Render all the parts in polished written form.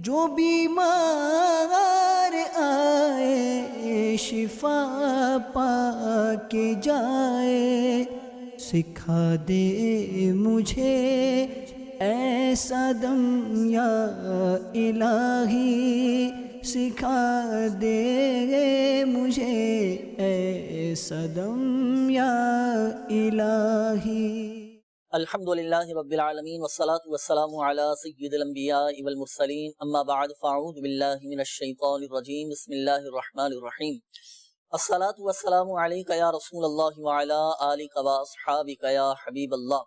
جو بیمار آئے شفا پا کے جائے، سکھا دے مجھے ایسا دم یا الہی، سکھا دے مجھے ایسا دم یا الہی۔ الحمدللہ رب العالمین والصلاة والسلام علی سید الانبیاء والمرسلین، اما بعد فاعوذ باللہ من الشیطان الرجیم، بسم اللہ الرحمن الرحیم۔ الصلاة والسلام علیک یا رسول اللہ وعلی آلک واصحابک یا حبیب اللہ۔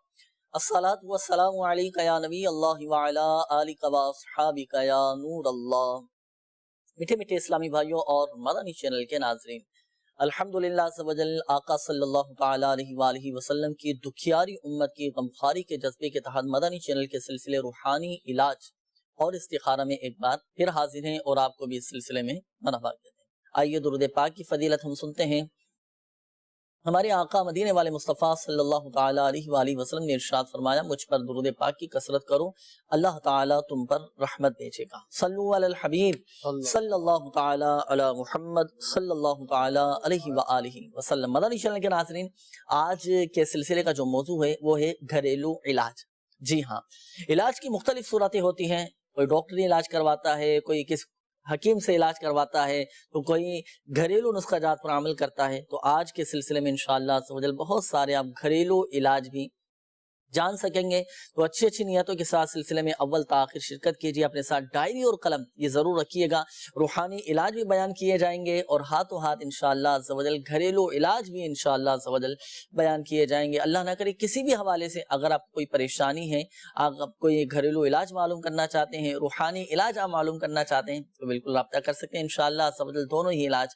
الصلاة والسلام علیک یا نبی اللہ وعلی آلک واصحابک یا نور اللہ۔ میٹھے میٹھے اسلامی بھائیوں اور مدنی چینل کے ناظرین، الحمدللہ عز و جل آقا صلی اللہ تعالیٰ علیہ وآلہ وسلم کی دکھیاری امت کی غمخواری کے جذبے کے تحت مدنی چینل کے سلسلے روحانی علاج اور استخارہ میں ایک بار پھر حاضر ہیں اور آپ کو بھی اس سلسلے میں مرحبا کہتے ہیں۔ آئیے درود پاک کی فضیلت ہم سنتے ہیں۔ ہمارے آقا مدینے والے مصطفیٰ صلی اللہ تعالیٰ علیہ وآلہ وسلم نے ارشاد فرمایا، مجھ پر درود پاک کی کثرت کرو، اللہ تعالیٰ تم پر رحمت بھیجے گا۔ صلو علی الحبیب صلی اللہ تعالیٰ علی محمد صلی اللہ تعالیٰ علیہ وآلہ وسلم۔ مدنی چینل کے ناظرین، آج کے سلسلے کا جو موضوع ہے وہ ہے گھریلو علاج۔ جی ہاں، علاج کی مختلف صورتیں ہوتی ہیں، کوئی ڈاکٹری علاج کرواتا ہے، کوئی کس حکیم سے علاج کرواتا ہے، تو کوئی گھریلو نسخہ جات پر عمل کرتا ہے۔ تو آج کے سلسلے میں انشاءاللہ عز و جل بہت سارے آپ گھریلو علاج بھی جان سکیں گے۔ تو اچھی اچھی نیتوں کے ساتھ سلسلے میں اول تا آخر شرکت کیجیے، اپنے ساتھ ڈائری اور قلم یہ ضرور رکھیے گا۔ روحانی علاج بھی بیان کیے جائیں گے اور ہاتھوں ہاتھ انشاءاللہ عز و جل گھریلو علاج بھی انشاءاللہ عز و جل بیان کیے جائیں گے۔ اللہ نہ کرے کسی بھی حوالے سے اگر آپ کوئی پریشانی ہے، آپ کوئی گھریلو علاج معلوم کرنا چاہتے ہیں، روحانی علاج آپ معلوم کرنا چاہتے ہیں، تو بالکل رابطہ کر سکتے ہیں۔ انشاءاللہ عز و جل دونوں ہی علاج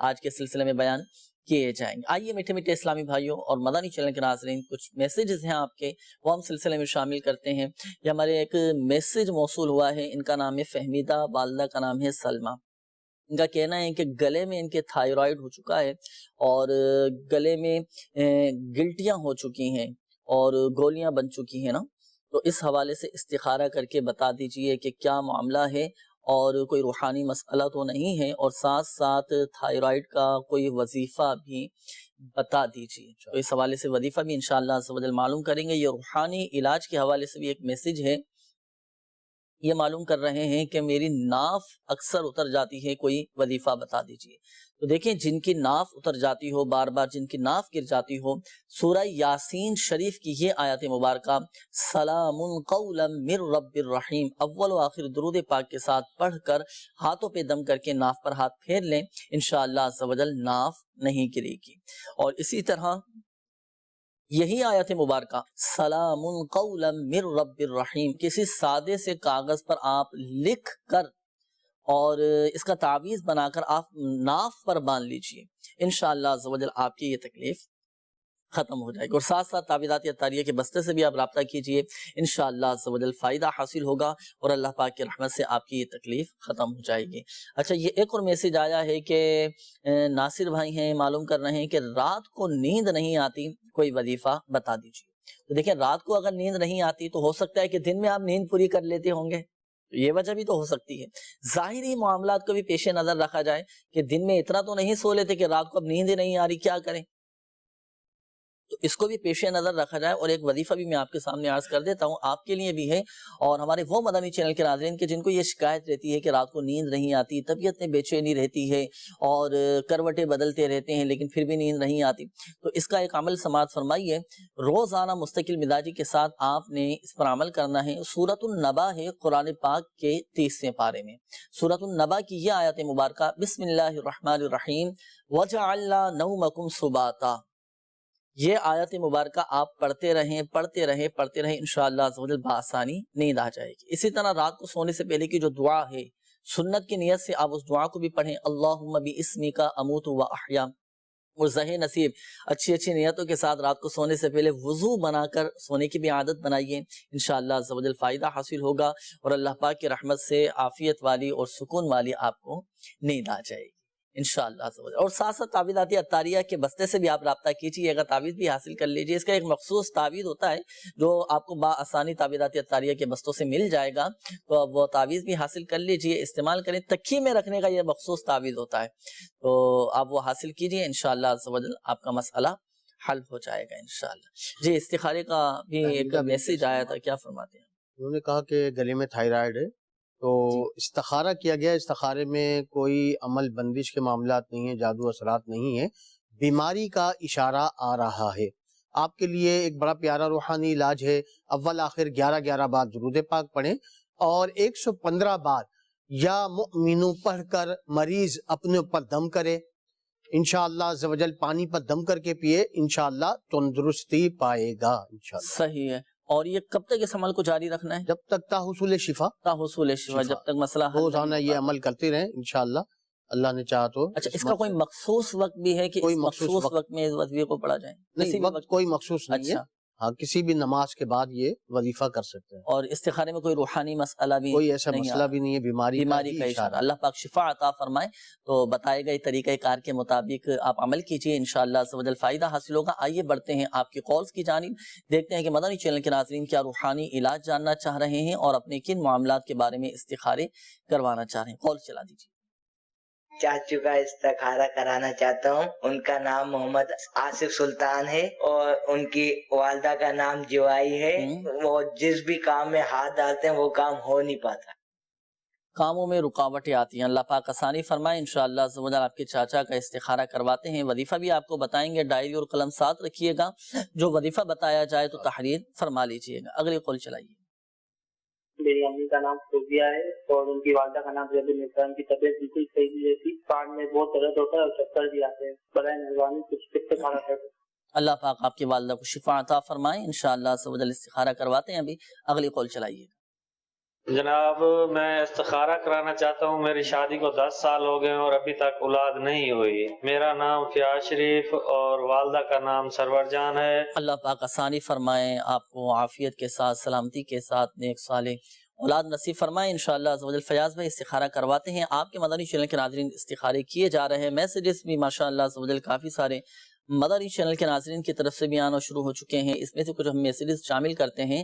آج کے سلسلے میں بیان کیے جائیں گے۔ آئیے میٹھے میٹھے اسلامی بھائیوں اور مدنی چینل کے ناظرین، کچھ میسیجز ہیں آپ کے، وہ ہم سلسلے میں شامل کرتے ہیں۔ یہ ہمارے ایک میسیج موصول ہوا ہے، ان کا نام ہے فہمیدہ، والدہ کا نام ہے سلمہ۔ ان کا کہنا ہے کہ گلے میں ان کے تھائرائیڈ ہو چکا ہے اور گلے میں گلٹیاں ہو چکی ہیں اور گولیاں بن چکی ہیں نا، تو اس حوالے سے استخارہ کر کے بتا دیجئے کہ کیا معاملہ ہے اور کوئی روحانی مسئلہ تو نہیں ہے، اور ساتھ ساتھ تھائرائیڈ کا کوئی وظیفہ بھی بتا دیجئے۔ تو اس حوالے سے وظیفہ بھی انشاءاللہ عز و جل معلوم کریں گے۔ یہ روحانی علاج کے حوالے سے بھی ایک میسیج ہے، یہ معلوم کر رہے ہیں کہ میری ناف اکثر اتر جاتی ہے، کوئی وظیفہ بتا دیجئے۔ تو دیکھیں، جن کی ناف اتر جاتی ہو بار بار، جن کی ناف گر جاتی ہو، سورہ یاسین شریف کی یہ آیت مبارکہ سلام قولا من رب الرحیم اول و آخر درود پاک کے ساتھ پڑھ کر ہاتھوں پہ دم کر کے ناف پر ہاتھ پھیر لیں، انشاءاللہ عز و جل ناف نہیں گرے گی۔ اور اسی طرح یہی آیت مبارکہ سلام قولا من رب الرحیم کسی سادے سے کاغذ پر آپ لکھ کر اور اس کا تعویذ بنا کر آپ ناف پر باندھ لیجئے، انشاءاللہ عز و جل آپ کی یہ تکلیف ختم ہو جائے گی۔ اور ساتھ ساتھ تعویذات اطاریہ کے بستے سے بھی آپ رابطہ کیجئے، انشاءاللہ عز و جل فائدہ حاصل ہوگا اور اللہ پاک کی رحمت سے آپ کی یہ تکلیف ختم ہو جائے گی۔ اچھا، یہ ایک اور میسیج آیا ہے کہ ناصر بھائی ہیں، معلوم کر رہے ہیں کہ رات کو نیند نہیں آتی، کوئی وظیفہ بتا دیجئے۔ تو دیکھیں، رات کو اگر نیند نہیں آتی تو ہو سکتا ہے کہ دن میں آپ نیند پوری کر لیتے ہوں گے، یہ وجہ بھی تو ہو سکتی ہے۔ ظاہری معاملات کو بھی پیش نظر رکھا جائے کہ دن میں اتنا تو نہیں سو لیتے کہ رات کو اب نیند ہی نہیں آ رہی، کیا کریں؟ تو اس کو بھی پیش نظر رکھا جائے۔ اور ایک وظیفہ بھی میں آپ کے سامنے عرض کر دیتا ہوں، آپ کے لیے بھی ہے اور ہمارے وہ مدنی چینل کے ناظرین کے جن کو یہ شکایت رہتی ہے کہ رات کو نیند نہیں آتی، طبیعت میں بے چینی رہتی ہے اور کروٹیں بدلتے رہتے ہیں لیکن پھر بھی نیند نہیں آتی، تو اس کا ایک عمل سماعت فرمائیے۔ روزانہ مستقل مزاجی کے ساتھ آپ نے اس پر عمل کرنا ہے۔ سورۃ النبا ہے قرآن پاک کے 30ویں پارے میں، سورۃ النبا کی یہ آیت مبارکہ بسم اللہ الرحمن الرحیم وَجَعَلْنَا نَوْمَكُمْ سُبَاتًا، یہ آیت مبارکہ آپ پڑھتے رہیں انشاءاللہ عز و جل بآسانی نیند آ جائے گی۔ اسی طرح رات کو سونے سے پہلے کی جو دعا ہے، سنت کی نیت سے آپ اس دعا کو بھی پڑھیں، اللہم بِاسْمِکَ اموت و احیا۔ اور زہ نصیب اچھی اچھی نیتوں کے ساتھ رات کو سونے سے پہلے وضو بنا کر سونے کی بھی عادت بنائیے، انشاءاللہ عز و جل فائدہ حاصل ہوگا اور اللہ پاک کی رحمت سے عافیت والی اور سکون والی آپ کو نیند آ جائے گی۔ انشاءاللہ اور ساتھ ساتھ تعویذات عطاریہ کے بستے سے بھی آپ رابطہ کیجیے گا، تعویذ بھی حاصل کر لیجیے. اس کا ایک مخصوص تعویذ ہوتا ہے جو آپ کو بآسانی تعویذات عطاریہ کے بستوں سے مل جائے گا، تو اب وہ تعویذ بھی حاصل کر لیجیے، استعمال کریں. تکیے میں رکھنے کا یہ مخصوص تعویذ ہوتا ہے، تو آپ وہ حاصل کیجیے، انشاءاللہ عز و جل آپ کا مسئلہ حل ہو جائے گا انشاءاللہ. جی استخارے کا بھی ایک میسج آیا تھا، کیا فرماتے ہیں؟ انہوں نے کہا کہ گلے میں تھائرائیڈ ہے، تو استخارہ کیا گیا. استخارے میں کوئی عمل بندش کے معاملات نہیں ہیں، جادو اثرات نہیں ہیں، بیماری کا اشارہ آ رہا ہے. آپ کے لیے ایک بڑا پیارا روحانی علاج ہے. اول آخر 11 بار درود پاک پڑھیں اور 115 بار یا مؤمنو پڑھ کر مریض اپنے اوپر دم کرے. انشاءاللہ عز و جل پانی پر دم کر کے پیے، انشاءاللہ تندرستی پائے گا انشاءاللہ. صحیح ہے. اور یہ کب تک اس عمل کو جاری رکھنا ہے؟ جب تک تا حصول شفا، حصول شفا، جب تک مسئلہ حل روزانہ یہ عمل کرتے رہیں انشاءاللہ اللہ نے چاہا تو. اچھا اس کا کوئی مخصوص وقت بھی ہے کہ کوئی اس مخصوص وقت میں اس وظیفے کو پڑھا جائے؟ نہیں، وقت کوئی مخصوص نہیں ہے. ہاں کسی بھی نماز کے بعد یہ وظیفہ کر سکتے ہیں. اور استخارے میں کوئی روحانی مسئلہ بھی کوئی ایسا مسئلہ بھی نہیں ہے، بیماری کا اشارہ. اللہ پاک شفا عطا فرمائے. تو بتائے گئے طریقہ کار کے مطابق آپ عمل کیجئے، انشاءاللہ عز و جل فائدہ حاصل ہوگا. آئیے بڑھتے ہیں آپ کی کالز کی جانب، دیکھتے ہیں کہ مدنی چینل کے ناظرین کیا روحانی علاج جاننا چاہ رہے ہیں اور اپنے کن معاملات کے بارے میں استخارے کروانا چاہ رہے ہیں. کال چلا دیجیے. چاچو کا استخارہ کرانا چاہتا ہوں. ان کا نام محمد آصف سلطان ہے اور ان کی والدہ کا نام جوائی ہے. وہ جس بھی کام میں ہاتھ ڈالتے ہیں وہ کام ہو نہیں پاتا، کاموں میں رکاوٹیں آتی ہیں. اللہ پاک آسانی فرمائے. انشاءاللہ عز و جل آپ کے چاچا کا استخارہ کرواتے ہیں. وظیفہ بھی آپ کو بتائیں گے، ڈائری اور قلم ساتھ رکھیے گا. جو وظیفہ بتایا جائے تو تحریر فرما لیجیے گا. اگلی کال چلائیے. میری امی کا نام صوفیہ ہے اور ان کی والدہ کا نام زید النساء. ان کی طبیعت بالکل صحیح نہیں رہتی، کان میں بہت درد ہوتا ہے اور چکر بھی آتے ہیں. برائے مہربانی کچھ ٹپ کھانا چاہتے ہیں. اللہ پاک آپ کی والدہ کو شفا عطا فرمائے. انشاءاللہ عز و جل استخارہ کرواتے ہیں. ابھی اگلی کال چلائیے. جناب میں استخارہ کرانا چاہتا ہوں. میری شادی کو 10 سال ہو گئے اور ابھی تک اولاد نہیں ہوئی. میرا نام فیاض شریف اور والدہ کا نام سرور جان ہے. اللہ پاک آسانی فرمائے، آپ کو عافیت کے ساتھ، سلامتی کے ساتھ نیک صالح اولاد نصیب فرمائے. انشاءاللہ عز و جل. فیاض بھائی استخارہ کرواتے ہیں. آپ کے مدنی چینل کے ناظرین استخارے کیے جا رہے ہیں. میسیجز بھی ماشاءاللہ عز و جل کافی سارے مدنی چینل کے ناظرین کی طرف سے بھی آنا شروع ہو چکے ہیں. اس میں سے کچھ ہم میسیجز شامل کرتے ہیں.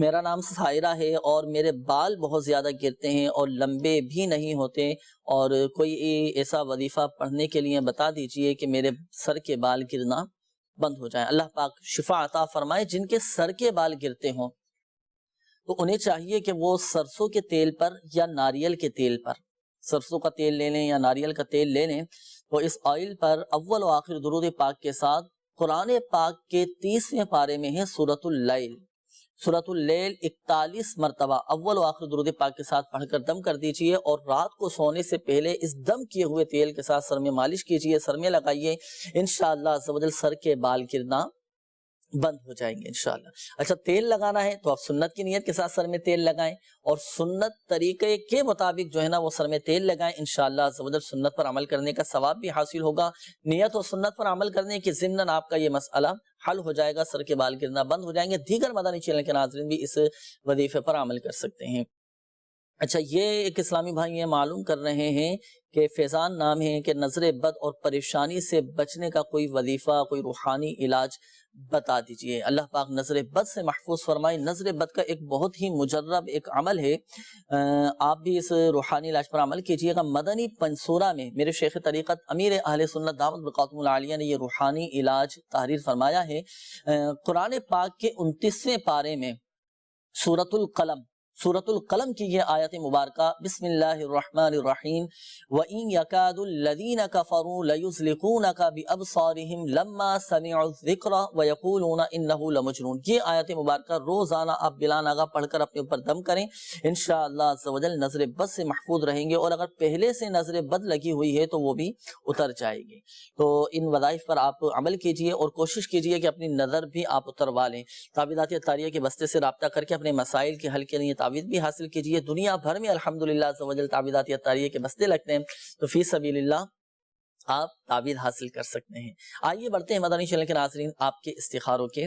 میرا نام سائرہ ہے اور میرے بال بہت زیادہ گرتے ہیں اور لمبے بھی نہیں ہوتے، اور کوئی ایسا وظیفہ پڑھنے کے لیے بتا دیجئے کہ میرے سر کے بال گرنا بند ہو جائیں. اللہ پاک شفا عطا فرمائے. جن کے سر کے بال گرتے ہوں تو انہیں چاہیے کہ وہ سرسوں کے تیل پر یا ناریل کے تیل پر، سرسوں کا تیل لے لیں یا ناریل کا تیل لے لیں، تو اس آئل پر اول و آخر درود پاک کے ساتھ قرآن پاک کے 30ویں پارے میں ہے سورۃ اللیل، سورۃ اللیل 41 مرتبہ اول و آخر درود پاک کے ساتھ پڑھ کر دم کر دیجئے، اور رات کو سونے سے پہلے اس دم کیے ہوئے تیل کے ساتھ سر میں مالش کیجئے، سر میں لگائیے. انشاءاللہ عز و جل سر کے بال گرنا بند ہو جائیں گے انشاءاللہ. اچھا تیل لگانا ہے تو آپ سنت کی نیت کے ساتھ سر میں تیل لگائیں، اور سنت طریقے کے مطابق جو ہے نا وہ سر میں تیل لگائیں. انشاءاللہ عز و جل سنت پر عمل کرنے کا ثواب بھی حاصل ہوگا. نیت اور سنت پر عمل کرنے کے ضمن آپ کا یہ مسئلہ حل ہو جائے گا، سر کے بال گرنا بند ہو جائیں گے. دیگر مدنی چینل کے ناظرین بھی اس وظیفے پر عمل کر سکتے ہیں. اچھا یہ ایک اسلامی بھائی یہ معلوم کر رہے ہیں کہ فیضان نام ہے کہ نظر بد اور پریشانی سے بچنے کا کوئی وظیفہ، کوئی روحانی علاج بتا دیجئے. اللہ پاک نظر بد سے محفوظ فرمائے. نظر بد کا ایک بہت ہی مجرب ایک عمل ہے، آپ بھی اس روحانی علاج پر عمل کیجئے گا. مدنی پنسورہ میں میرے شیخ طریقت امیر اہل سنت دعوت برکاتہم العالیہ نے یہ روحانی علاج تحریر فرمایا ہے. قرآن پاک کے 29ویں پارے میں سورۃ القلم، سورۃ القلم کی یہ آیت مبارکہ بسم اللہ الرحمن الرحیم وَإِن يَكَادُ الَّذِينَ كَفَرُوا لَيُزْلِقُونَكَ بِأَبْصَارِهِمْ لَمَّا سَمِعُوا الذِّكْرَ وَيَقُولُونَ إِنَّهُ لَمَجْنُونَ. یہ آیت مبارکہ روزانہ آپ بلا ناغہ پڑھ کر اپنے اوپر دم کریں. انشاءاللہ عز و جل نظر بد سے محفوظ رہیں گے، اور اگر پہلے سے نظر بد لگی ہوئی ہے تو وہ بھی اتر جائے گی. تو ان وظائف پر آپ عمل کیجئے اور کوشش کیجئے کہ اپنی نظر بھی آپ اتروا لیں. تعویذات عطاریہ کے بستے سے رابطہ کر کے اپنے مسائل کے حل کے لیے تعویذ بھی حاصل کیجئے. دنیا بھر میں الحمدللہ عز و جل تعویذات عطاریہ کے بستے لگتے ہیں، تو فی سبیل اللہ آپ تعویذ حاصل کر سکتے ہیں. آئیے بڑھتے ہیں مدنی چینل کے ناظرین آپ کے استخاروں کے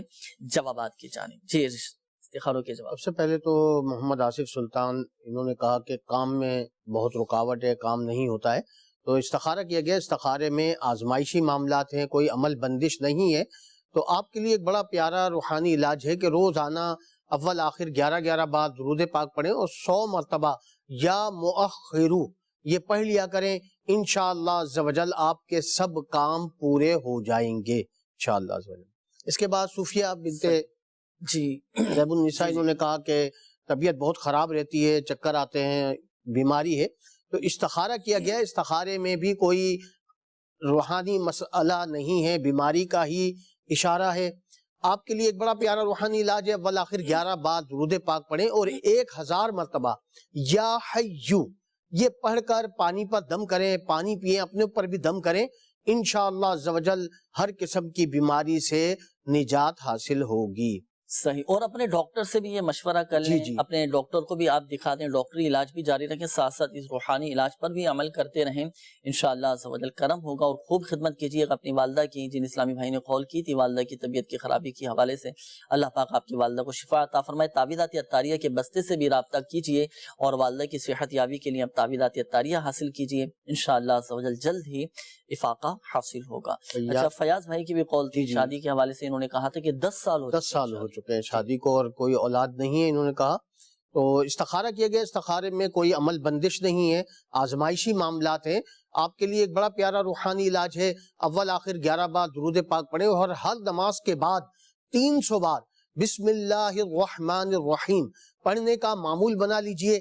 جوابات کی جانب. جی استخاروں کے جواب. سب سے پہلے تو محمد آصف سلطان انہوں نے کہا کہ کام میں بہت رکاوٹ ہے، کام نہیں ہوتا ہے. تو استخارہ کیا گیا، استخارے میں آزمائشی معاملات ہیں، کوئی عمل بندش نہیں ہے. تو آپ کے لیے ایک بڑا پیارا روحانی علاج ہے کہ روزانہ اول آخر 11 بار درود پاک پڑھیں اور 100 مرتبہ یا مؤخرو یہ پڑھ لیا کریں. انشاءاللہ عز و جل آپ کے سب کام پورے ہو جائیں گے انشاءاللہ عز و جل. اس کے بعد صوفیہ بنت زیب النساء انہوں نے کہا کہ طبیعت بہت خراب رہتی ہے، چکر آتے ہیں، بیماری ہے. تو استخارہ کیا گیا، استخارے میں بھی کوئی روحانی مسئلہ نہیں ہے، بیماری کا ہی اشارہ ہے. آپ کے لیے ایک بڑا پیارا روحانی علاج ہے، اول آخر 11 بار درود پاک پڑھیں اور 1000 مرتبہ یا حیو یہ پڑھ کر پانی پر دم کریں، پانی پئیں، اپنے اوپر بھی دم کریں. انشاءاللہ عز و جل ہر قسم کی بیماری سے نجات حاصل ہوگی. صحیح. اور اپنے ڈاکٹر سے بھی یہ مشورہ کر لیں، اپنے ڈاکٹر کو بھی آپ دکھا دیں، ڈاکٹری علاج بھی جاری رکھیں، ساتھ ساتھ اس روحانی علاج پر بھی عمل کرتے رہیں. انشاءاللہ عز و جل کرم ہوگا. اور خوب خدمت کیجیے گا اپنی والدہ کی، جن اسلامی بھائی نے قول کی تھی والدہ کی طبیعت کی خرابی کے حوالے سے. اللہ پاک آپ کی والدہ کو شفا عطا فرمائے. تعویذات عطاریہ کے بستے سے بھی رابطہ کیجیے اور والدہ کی صحت یابی کے لیے اب تعویذات عطاریہ حاصل کیجیے. انشاءاللہ عز و جل جلد ہی افاقہ حاصل ہوگا. اچھا، فیاض بھائی کی بھی قول تھی شادی کے حوالے سے، انہوں نے کہا تھا کہ 10 سال ہو چکے ہیں شادی کو اور کوئی اولاد نہیں ہے انہوں نے کہا. تو استخارہ کیا گیا، استخارے میں کوئی عمل بندش نہیں ہے، آزمائشی معاملات ہیں. آپ کے لیے ایک بڑا پیارا روحانی علاج ہے، اول آخر 11 بار درود پاک پڑھیں اور ہر نماز کے بعد 300 بار بسم اللہ الرحمن الرحیم پڑھنے کا معمول بنا لیجئے.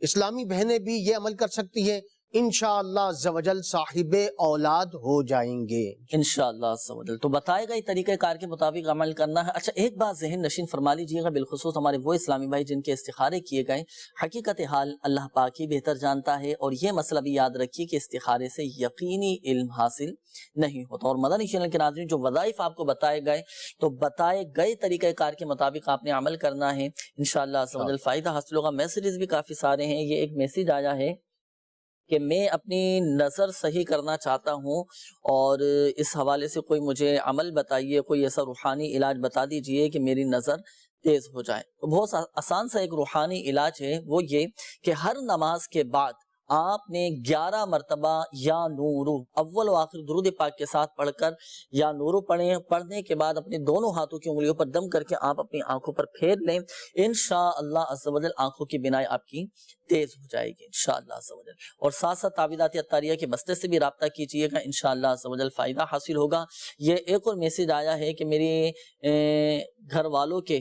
اسلامی بہنیں بھی یہ عمل کر سکتی ہیں. انشاءاللہ عز و جل صاحب اولاد ہو جائیں گے انشاءاللہ عز و جل. تو بتائے گا طریقہ کار کے مطابق عمل کرنا ہے. اچھا، ایک بات ذہن نشین فرما لیجئے گا، بالخصوص ہمارے وہ اسلامی بھائی جن کے استخارے کیے گئے، حقیقت حال اللہ پاک ہی بہتر جانتا ہے. اور یہ مسئلہ بھی یاد رکھیے کہ استخارے سے یقینی علم حاصل نہیں ہوتا. اور مدنی چینل کے ناظرین، جو وظائف آپ کو بتائے گئے تو بتائے گئے طریقہ کار کے مطابق آپ نے عمل کرنا ہے. انشاءاللہ عز و جل فائدہ حاصل ہوگا. میسیجز بھی کافی سارے ہیں. یہ ایک میسیج آیا ہے کہ میں اپنی نظر صحیح کرنا چاہتا ہوں اور اس حوالے سے کوئی مجھے عمل بتائیے، کوئی ایسا روحانی علاج بتا دیجئے کہ میری نظر تیز ہو جائے. تو بہت آسان سا ایک روحانی علاج ہے، وہ یہ کہ ہر نماز کے بعد آپ نے 11 مرتبہ یا نورو اول و آخر درود پاک کے ساتھ پڑھ کر یا نورو پڑھیں. پڑھنے کے بعد اپنے دونوں ہاتھوں کی انگلیوں پر دم کر کے آپ اپنی آنکھوں پر پھیر لیں. انشاءاللہ عز و جل آنکھوں کی بینائی آپ کی تیز ہو جائے گی انشاءاللہ عز و جل. اور ساتھ ساتھ تعویذات عطاریہ کے بستے سے بھی رابطہ کیجیے گا، انشاءاللہ عز و جل فائدہ حاصل ہوگا. یہ ایک اور میسیج آیا ہے کہ میری گھر والوں کے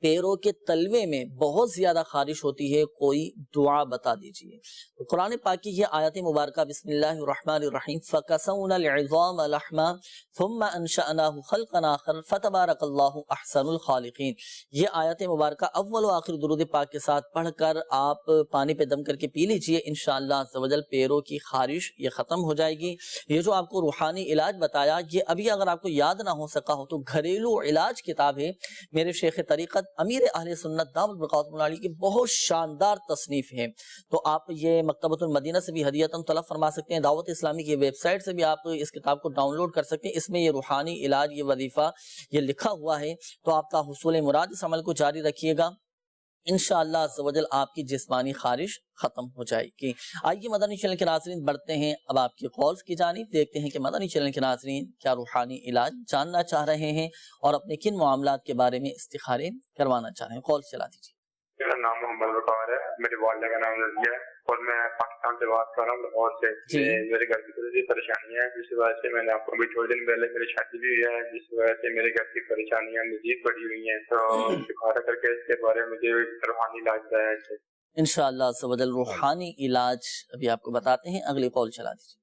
پیروں کے تلوے میں بہت زیادہ خارش ہوتی ہے، کوئی دعا بتا دیجئے. تو قرآن پاک کی یہ آیت مبارکہ بسم اللہ الرحمن الرحیم فَكَسَوْنَا الْعِظَامَ لَحْمًا ثُمَّ أَنشَأْنَاهُ خَلْقًا آخَرَ فَتَبَارَكَ اللَّهُ أَحْسَنُ الْخَالِقِينَ. یہ آیت مبارکہ اول و آخر درود پاک کے ساتھ پڑھ کر آپ پانی پہ دم کر کے پی لیجئے. انشاءاللہ عز و جل پیروں کی خارش یہ ختم ہو جائے گی. یہ جو آپ کو روحانی علاج بتایا، یہ ابھی اگر آپ کو یاد نہ ہو سکا ہو تو گھریلو علاج کتاب ہے میرے شیخ طریقت امیر اہل سنت دامت بقاؤتہ اللہ علیہ کی، بہت شاندار تصنیف ہے. تو آپ یہ مکتبۃ المدینہ سے بھی ہدیۃً طلب فرما سکتے ہیں. دعوت اسلامی کی ویب سائٹ سے بھی آپ اس کتاب کو ڈاؤن لوڈ کر سکتے ہیں. اس میں یہ روحانی علاج، یہ وظیفہ یہ لکھا ہوا ہے. تو آپ کا حصول مراد اس عمل کو جاری رکھیے گا، انشاءاللہ عز و جل آپ کی جسمانی خارش ختم ہو جائے گی. آئیے مدنی چینل کے ناظرین بڑھتے ہیں اب آپ کی کالز کی جانب. دیکھتے ہیں کہ مدنی چینل کے ناظرین کیا روحانی علاج جاننا چاہ رہے ہیں اور اپنے کن معاملات کے بارے میں استخارے کروانا چاہ رہے ہیں. کال چلا دیجیے. میرا نام محمد وقار ہے، میری والدہ کا نام رضیہ ہے اور میں پاکستان سے بات کر رہا ہوں، لاہور سے. میرے گھر کی تھوڑی سی پریشانی ہے، جس وجہ سے میں نے آپ کو بھی تھوڑے دن پہلے میری شادی بھی ہوئی ہے، جس وجہ سے میرے گھر کی پریشانیاں مزید بڑھی ہوئی ہیں. تو استخارہ کر کے اس کے بارے میں مجھے روحانی علاج بتایا ہے. انشاءاللہ عز و جل روحانی علاج ابھی آپ کو بتاتے ہیں. اگلی کال چلا دیجیے.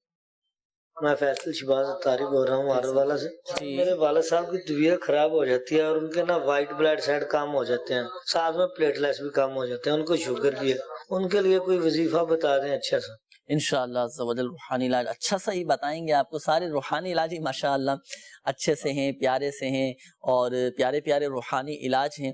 میں فیصل شہباز طارق ہو رہا ہوں آر والا سے. میرے والد صاحب کی طبیعت خراب ہو جاتی ہے اور ان کے نا وائٹ بلڈ سیل کام ہو جاتے ہیں، ساتھ میں پلیٹلیٹس بھی کام ہو جاتے ہیں. ان کو شوگر بھی ہے. ان کے لیے کوئی وظیفہ بتا دیں اچھا سا. انشاءاللہ عز و جل روحانی علاج اچھا سا ہی بتائیں گے آپ کو. سارے روحانی علاج ہی ماشاءاللہ اچھے سے ہیں، پیارے سے ہیں اور پیارے پیارے روحانی علاج ہیں.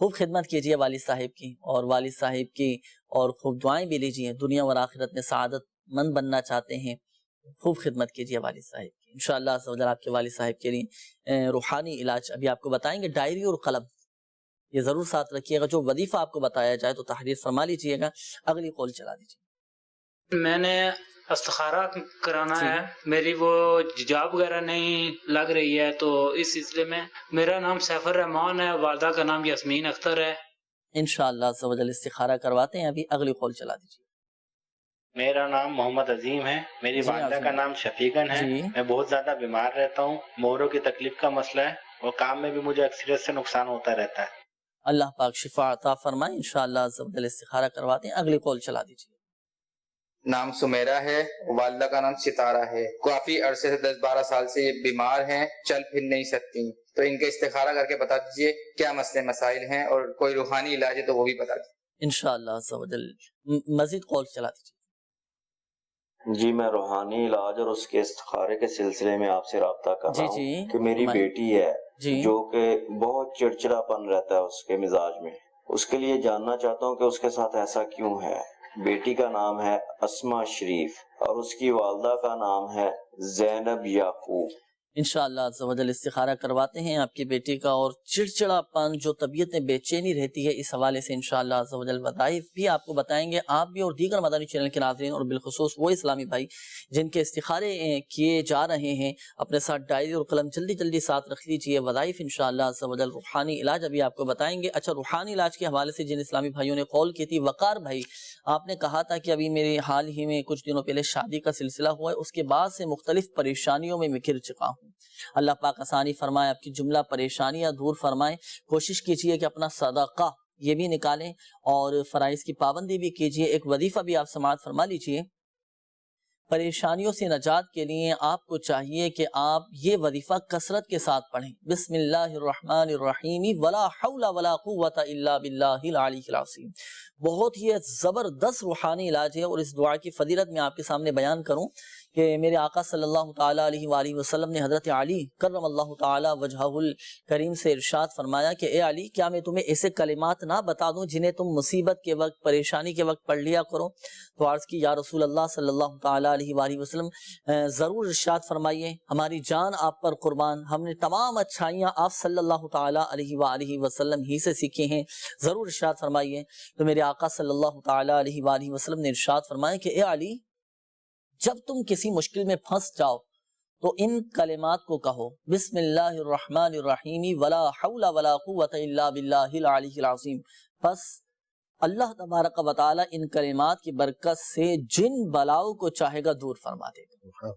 خوب خدمت کیجیے والد صاحب کی اور والد صاحب کی، اور خوب دعائیں بھی لیجیے. دنیا اور آخرت میں سعادت مند بننا چاہتے ہیں، خوب خدمت کیجیے والد صاحب کی. انشاءاللہ عز و جل آپ کے والد صاحب کے لیے روحانی علاج ابھی آپ کو بتائیں گے. ڈائری اور قلم یہ ضرور ساتھ رکھیے گا. جو وظیفہ آپ کو بتایا جائے تو تحریر فرما لیجیے گا. اگلی کال چلا دیجیے. میں نے استخارہ کرانا ہے، میری وہ جاب وغیرہ نہیں لگ رہی ہے، تو اس سلسلے میں میرا نام سیف الرحمان ہے، والدہ کا نام یاسمین اختر ہے۔ انشاءاللہ عز و جل استخارہ کرواتے ہیں۔ ابھی اگلی قول چلا دیجیے۔ میرا نام محمد عظیم ہے، میری جی والدہ عظیم۔ کا نام شفیقن ہے۔ جی۔ میں بہت زیادہ بیمار رہتا ہوں، موروں کی تکلیف کا مسئلہ ہے، اور کام میں بھی مجھے اکثریت سے نقصان ہوتا رہتا ہے۔ اللہ پاک شفا عطا فرمائے۔ انشاءاللہ عز و جل استخارہ کرواتے ہیں۔ اگلی قول چلا دیجیے۔ نام سمیرہ ہے، والدہ کا نام ستارہ ہے، کافی عرصے سے 10-12 سال سے یہ بیمار ہیں، چل پھر نہیں سکتی، تو ان کا استخارہ کر کے بتا دیجئے کیا مسئلے مسائل ہیں، اور کوئی روحانی علاج ہے تو وہ بھی بتا دیجئے۔ انشاءاللہ عز و جل مزید قول چلا دیجیے۔ جی میں روحانی علاج اور اس کے استخارے کے سلسلے میں آپ سے رابطہ کر رہا ہوں کہ میری بیٹی ہے جو کہ بہت چڑچڑا پن رہتا ہے اس کے مزاج میں، اس کے لیے جاننا چاہتا ہوں کہ اس کے ساتھ ایسا کیوں ہے۔ بیٹی کا نام ہے اسما شریف اور اس کی والدہ کا نام ہے زینب یعقوب۔ انشاءاللہ عز و جل استخارہ کرواتے ہیں آپ کی بیٹی کا، اور چڑچڑا پن جو طبیعت میں بے چینی رہتی ہے اس حوالے سے انشاءاللہ عز و جل وظائف بھی آپ کو بتائیں گے، آپ بھی اور دیگر مدنی چینل کے ناظرین، اور بالخصوص وہ اسلامی بھائی جن کے استخارے کیے جا رہے ہیں اپنے ساتھ ڈائری اور قلم جلدی جلدی ساتھ رکھ لیجئے۔ وظائف انشاءاللہ عز و جل روحانی علاج ابھی آپ کو بتائیں گے۔ اچھا، روحانی علاج کے حوالے سے جن اسلامی بھائیوں نے قول کی تھی، وقار بھائی آپ نے کہا تھا کہ ابھی میرے حال ہی میں کچھ دنوں پہلے شادی کا سلسلہ ہوا ہے، اس کے بعد سے مختلف پریشانیوں میں گھر چکا ہوں، اللہ پاک آسانی فرمائے، آپ کی جملہ پریشانیاں دور فرمائے۔ کوشش کیجئے کہ اپنا صدقہ یہ بھی نکالیں اور فرائض کی پابندی بھی کیجئے۔ ایک وظیفہ بھی آپ سماعت فرما لیجئے۔ پریشانیوں سے نجات کے لیے آپ کو چاہیے کہ آپ یہ وظیفہ کثرت کے ساتھ پڑھیں۔ بسم اللہ الرحمن الرحیم ولا حول ولا قوت الا باللہ العلی العظیم۔ بہت ہی زبردست روحانی علاج ہے، اور اس دعا کی فضیلت میں آپ کے سامنے بیان کروں کہ میرے آقا صلی اللہ تعالیٰ علیہ وآلہ وسلم نے حضرت علی کرم اللہ تعالیٰ وجہہ الکریم سے ارشاد فرمایا کہ اے علی، کیا میں تمہیں ایسے کلمات نہ بتا دوں جنہیں تم مصیبت کے وقت، پریشانی کے وقت پڑھ لیا کرو؟ تو عرض کی یا رسول اللہ صلی اللہ تعالیٰ علیہ وآلہ وسلم ضرور ارشاد فرمائیے، ہماری جان آپ پر قربان، ہم نے تمام اچھائیاں آپ صلی اللہ تعالیٰ علیہ وآلہ وسلم ہی سے سیکھی ہیں، ضرور ارشاد فرمائیے۔ تو میرے آقا صلی اللہ تعالیٰ علیہ وآلہ وسلم نے ارشاد فرمایا کہ اے علی، جب تم کسی مشکل میں پھنس جاؤ تو ان کلمات کو کہو، بسم اللہ الرحمن الرحیم ولا حول ولا قوت الا باللہ العلی العظیم۔ بس اللہ تبارک و تعالی ان کلمات کی برکت سے جن بلاؤں کو چاہے گا دور فرما دے گا۔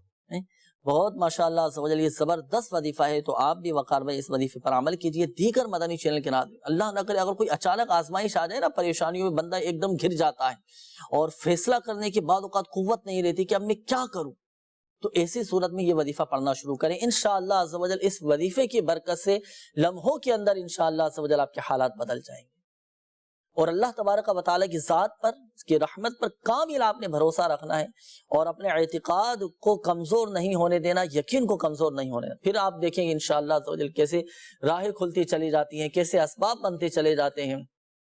بہت ماشاءاللہ عز و جل یہ زبردست وظیفہ ہے، تو آپ بھی وقار بھائی اس وظیفے پر عمل کیجئے۔ دیگر مدنی چینل کے ناظرین، اللہ نہ کرے اگر کوئی اچانک آزمائش آ جائے نا، پریشانیوں میں بندہ ایک دم گھر جاتا ہے اور فیصلہ کرنے کے بعد اوقات قوت نہیں رہتی کہ اب میں کیا کروں، تو ایسی صورت میں یہ وظیفہ پڑھنا شروع کریں۔ انشاءاللہ عز و جل اس وظیفے کی برکت سے لمحوں کے اندر انشاءاللہ عز و جل آپ کے حالات بدل جائیں گے، اور اللہ تبارک و تعالیٰ کی ذات پر، اس کی رحمت پر کامل آپ نے بھروسہ رکھنا ہے، اور اپنے اعتقاد کو کمزور نہیں ہونے دینا، یقین کو کمزور نہیں ہونے دینا۔ پھر آپ دیکھیں گے انشاءاللہ عز و جل کیسے راہیں کھلتی چلی جاتی ہیں، کیسے اسباب بنتے چلے جاتے ہیں،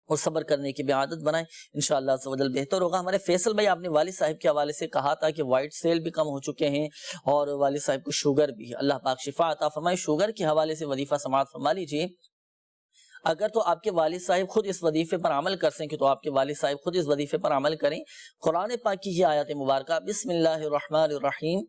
اور صبر کرنے کی بھی عادت بنائیں، انشاءاللہ عز و جل بہتر ہوگا۔ ہمارے فیصل بھائی، آپ نے والد صاحب کے حوالے سے کہا تھا کہ وائٹ سیل بھی کم ہو چکے ہیں اور والد صاحب کو شوگر بھی ہے، اللہ پاک شفا عطا فرمائے۔ شوگر کے حوالے سے وظیفہ سماعت فرما لیجئے۔ اگر تو آپ کے والد صاحب خود اس وظیفے پر عمل کر سکیں تو آپ کے والد صاحب خود اس وظیفے پر عمل کریں۔ قرآن پاک کی یہ آیت مبارکہ، بسم اللہ الرحمن الرحیم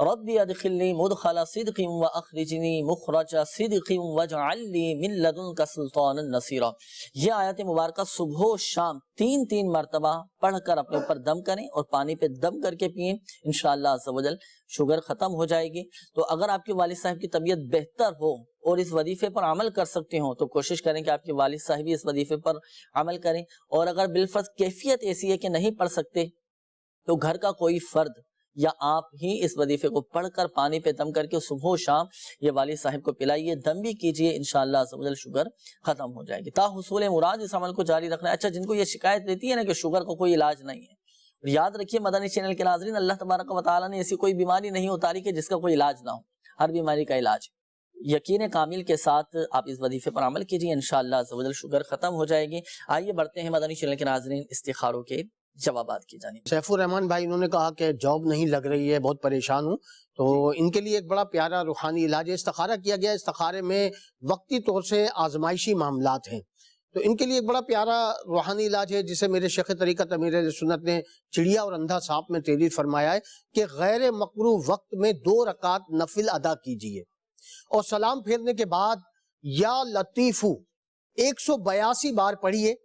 ربی ادخلنی مدخل صدق واخرجنی مخرج صدق واجعل لی من لدنک سلطانا نصیرا، یہ آیت مبارکہ صبح و شام 3 مرتبہ پڑھ کر اپنے اوپر دم کریں اور پانی پہ دم کر کے پئیں، انشاءاللہ عز و جل شوگر ختم ہو جائے گی۔ تو اگر آپ کے والد صاحب کی طبیعت بہتر ہو اور اس وظیفے پر عمل کر سکتے ہوں تو کوشش کریں کہ آپ کے والد صاحب اس وظیفے پر عمل کریں، اور اگر بالفرض کیفیت ایسی ہے کہ نہیں پڑھ سکتے تو گھر کا کوئی فرد یا آپ ہی اس وظیفے کو پڑھ کر پانی پہ دم کر کے صبح و شام یہ والد صاحب کو پلائیے، دم بھی کیجئے، انشاءاللہ عز و جل شوگر ختم ہو جائے گی۔ تا حصول مراد اس عمل کو جاری رکھنا ہے۔ اچھا، جن کو یہ شکایت رہتی ہے نا کہ شوگر کا کوئی علاج نہیں ہے، اور یاد رکھیے مدنی چینل کے ناظرین، اللہ تبارک و تعالیٰ نے ایسی کوئی بیماری نہیں اتاری کہ جس کا کوئی علاج نہ ہو، ہر بیماری کا علاج۔ یقین کامل کے ساتھ آپ اس وظیفے پر عمل کیجئے، انشاءاللہ عز و جل شوگر ختم ہو جائے گی۔ آئیے بڑھتے ہیں مدنی چینل کے ناظرین استخاروں کے جوابات کی جانب۔ سیف الرحمان بھائی انہوں نے کہا کہ جاب نہیں لگ رہی ہے، بہت پریشان ہوں، تو ان کے لیے ایک بڑا پیارا روحانی علاج ہے، استخارہ کیا گیا۔ استخارے میں وقتی طور سے آزمائشی معاملات ہیں، تو ان کے لیے ایک بڑا پیارا روحانی علاج ہے جسے میرے شیخ طریقت امیر اہل سنت نے چڑیا اور اندھا سانپ میں تحریر فرمایا ہے کہ غیر مکروہ وقت میں 2 رکعت نفل ادا کیجئے اور سلام پھیرنے کے بعد یا لطیفو 182 بار پڑھیے.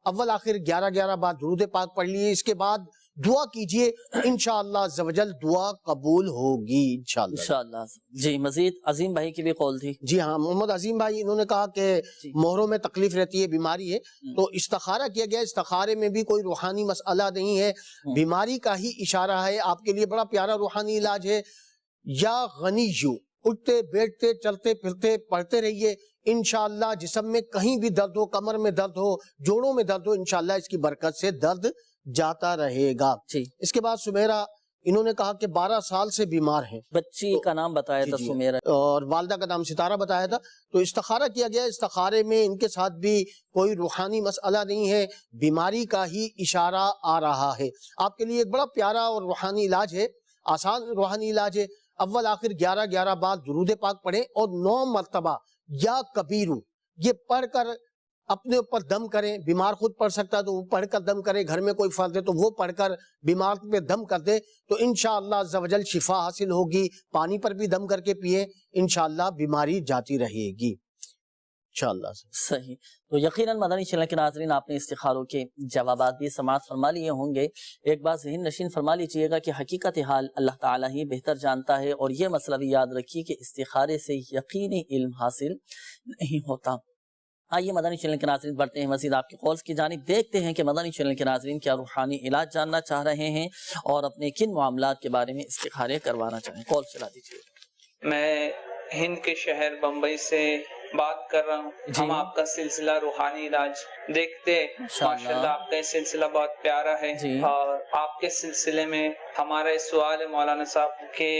اول آخر 11 بار درود پاک پڑھ لیے. اس کے بعد دعا کیجئے، انشاءاللہ عز و جل دعا قبول ہوگی انشاءاللہ. جی مزید عظیم بھائی کی بھی قول تھی. جی ہاں، محمد عظیم بھائی انہوں نے کہا کہ مہروں میں تکلیف رہتی ہے، بیماری ہے، تو استخارہ کیا گیا. استخارے میں بھی کوئی روحانی مسئلہ نہیں ہے، بیماری کا ہی اشارہ ہے. آپ کے لیے بڑا پیارا روحانی علاج ہے. یا غنیو، اٹھتے بیٹھتے چلتے پھرتے پڑھتے رہیے، انشاءاللہ جسم میں کہیں بھی درد ہو، کمر میں درد ہو، جوڑوں میں درد ہو، انشاءاللہ اس کی برکت سے درد جاتا رہے گا. اس کے بعد سمیرہ، انہوں نے کہا کہ 12 سال سے بیمار ہیں. بچی کا نام بتایا تھا سمیرہ، اور والدہ کا نام ستارہ بتایا تھا. تو استخارہ کیا گیا. استخارے میں ان کے ساتھ بھی کوئی روحانی مسئلہ نہیں ہے، بیماری کا ہی اشارہ آ رہا ہے. آپ کے لیے ایک بڑا پیارا اور روحانی علاج ہے، آسان روحانی علاج ہے. اول آخر 11 بار درود پاک پڑھیں اور 9 مرتبہ یا کبیرو یہ پڑھ کر اپنے اوپر دم کریں. بیمار خود پڑھ سکتا ہے تو وہ پڑھ کر دم کرے، گھر میں کوئی فرد ہے تو وہ پڑھ کر بیمار پہ دم کر دے، تو انشاءاللہ عز و جل شفا حاصل ہوگی. پانی پر بھی دم کر کے پیئے، انشاءاللہ بیماری جاتی رہے گی انشاءاللہ. صحیح. تو یقیناً مدنی چینل کے ناظرین آپ نے استخاروں کے جوابات بھی سماعت فرما لیے ہوں گے. ایک بات ذہن نشین فرما لیجئے گا کہ حقیقت حال اللہ تعالیٰ ہی بہتر جانتا ہے، اور یہ مسئلہ بھی یاد رکھیے کہ استخارے سے یقینی علم حاصل نہیں ہوتا. آئیے مدنی چینل کے ناظرین بڑھتے ہیں مزید آپ کے کالز کی جانب. دیکھتے ہیں کہ مدنی چینل کے ناظرین کیا روحانی علاج جاننا چاہ رہے ہیں اور اپنے کن معاملات کے بارے میں استخارے کروانا چاہیں. کال چلا دیجیے. میں ہند کے شہر بمبئی سے بات کر رہا ہوں. ہم آپ کا سلسلہ روحانی علاج دیکھتے ہیں، ماشاءاللہ آپ کا سلسلہ بہت پیارا ہے. اور آپ کے سلسلے میں ہمارا اس سوال ہے مولانا صاحب کہ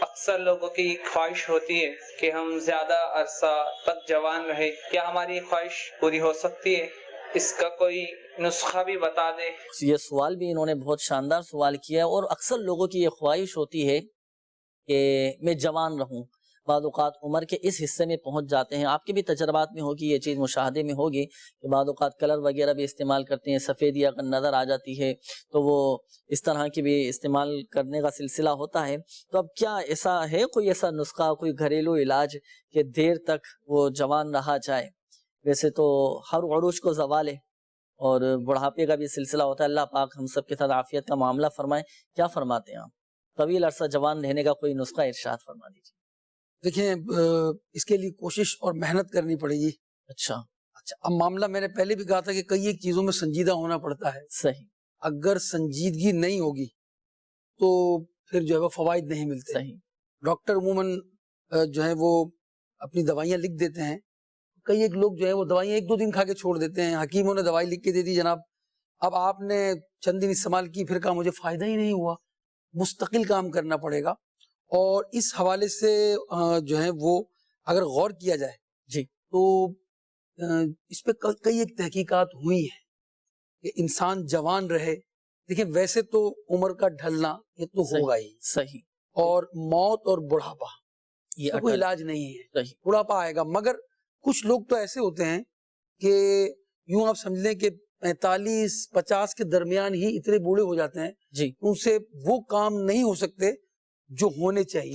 اکثر لوگوں کی خواہش ہوتی ہے کہ ہم زیادہ عرصہ تک جوان رہے. کیا ہماری یہ خواہش پوری ہو سکتی ہے؟ اس کا کوئی نسخہ بھی بتا دے. یہ سوال بھی انہوں نے بہت شاندار سوال کیا ہے، اور اکثر لوگوں کی یہ خواہش ہوتی ہے کہ میں جوان رہوں. بعض اوقات عمر کے اس حصے میں پہنچ جاتے ہیں، آپ کے بھی تجربات میں ہوگی، یہ چیز مشاہدے میں ہوگی کہ بعض اوقات کلر وغیرہ بھی استعمال کرتے ہیں، سفیدی اگر نظر آ جاتی ہے تو وہ اس طرح کی بھی استعمال کرنے کا سلسلہ ہوتا ہے. تو اب کیا ایسا ہے، کوئی ایسا نسخہ، کوئی گھریلو علاج کہ دیر تک وہ جوان رہا جائے؟ ویسے تو ہر عروج کو زوال ہے اور بڑھاپے کا بھی سلسلہ ہوتا ہے. اللہ پاک ہم سب کے ساتھ عافیت کا معاملہ فرمائے. کیا فرماتے ہیں آپ؟ طویل عرصہ جوان رہنے کا کوئی نسخہ ارشاد فرما دیجیے. دیکھیں، اس کے لیے کوشش اور محنت کرنی پڑے گی. اچھا، اب معاملہ میں نے پہلے بھی کہا تھا کہ کئی ایک چیزوں میں سنجیدہ ہونا پڑتا ہے. صحیح. اگر سنجیدگی نہیں ہوگی تو پھر جو ہے وہ فوائد نہیں ملتے. صحیح. ڈاکٹر عموماً جو ہے وہ اپنی دوائیاں لکھ دیتے ہیں. کئی ایک لوگ جو ہے وہ دوائیاں 1-2 دن کھا کے چھوڑ دیتے ہیں. حکیموں نے دوائی لکھ کے دے دی جناب، اب آپ نے چند دن استعمال کی، پھر کہا مجھے فائدہ ہی نہیں ہوا. مستقل کام کرنا پڑے گا. اور اس حوالے سے جو ہے وہ اگر غور کیا جائے جی تو اس پہ کئی ایک تحقیقات ہوئی ہیں کہ انسان جوان رہے. دیکھیں ویسے تو عمر کا ڈھلنا یہ تو ہوگا ہی. صحیح. اور موت اور بڑھاپا یہ کوئی علاج نہیں ہے. بڑھاپا آئے گا، مگر کچھ لوگ تو ایسے ہوتے ہیں کہ یوں آپ سمجھ لیں کہ 45-50 کے درمیان ہی اتنے بوڑھے ہو جاتے ہیں جی ان سے وہ کام نہیں ہو سکتے جو ہونے چاہیے.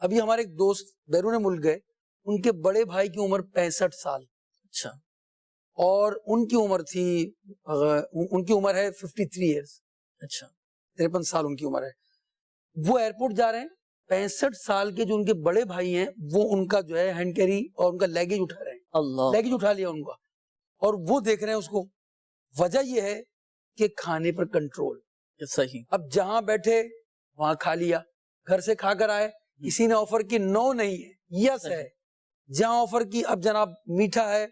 ابھی ہمارے ایک دوست بیرون ملک گئے، ان کے بڑے بھائی کی عمر 65 سال. اچھا. اور ان کی عمر ہے 53 ایئرس. اچھا. 53 سال ان کی عمر ہے. وہ ایئرپورٹ جا رہے ہیں، 65 سال کے جو ان کے بڑے بھائی ہیں وہ ان کا جو ہے ہینڈ کیری اور ان کا لیگیج اٹھا رہے ہیں. اللہ. لیگیج اٹھا لیا ان کا، اور وہ دیکھ رہے ہیں اس کو. وجہ یہ ہے کہ کھانے پر کنٹرول. صحیح. اب جہاں بیٹھے وہاں کھا لیا، گھر سے کھا کر آئے، کسی نے آفر کی نو نہیں ہے، یس ہے. جہاں آفر کی اب جناب میٹھا ہے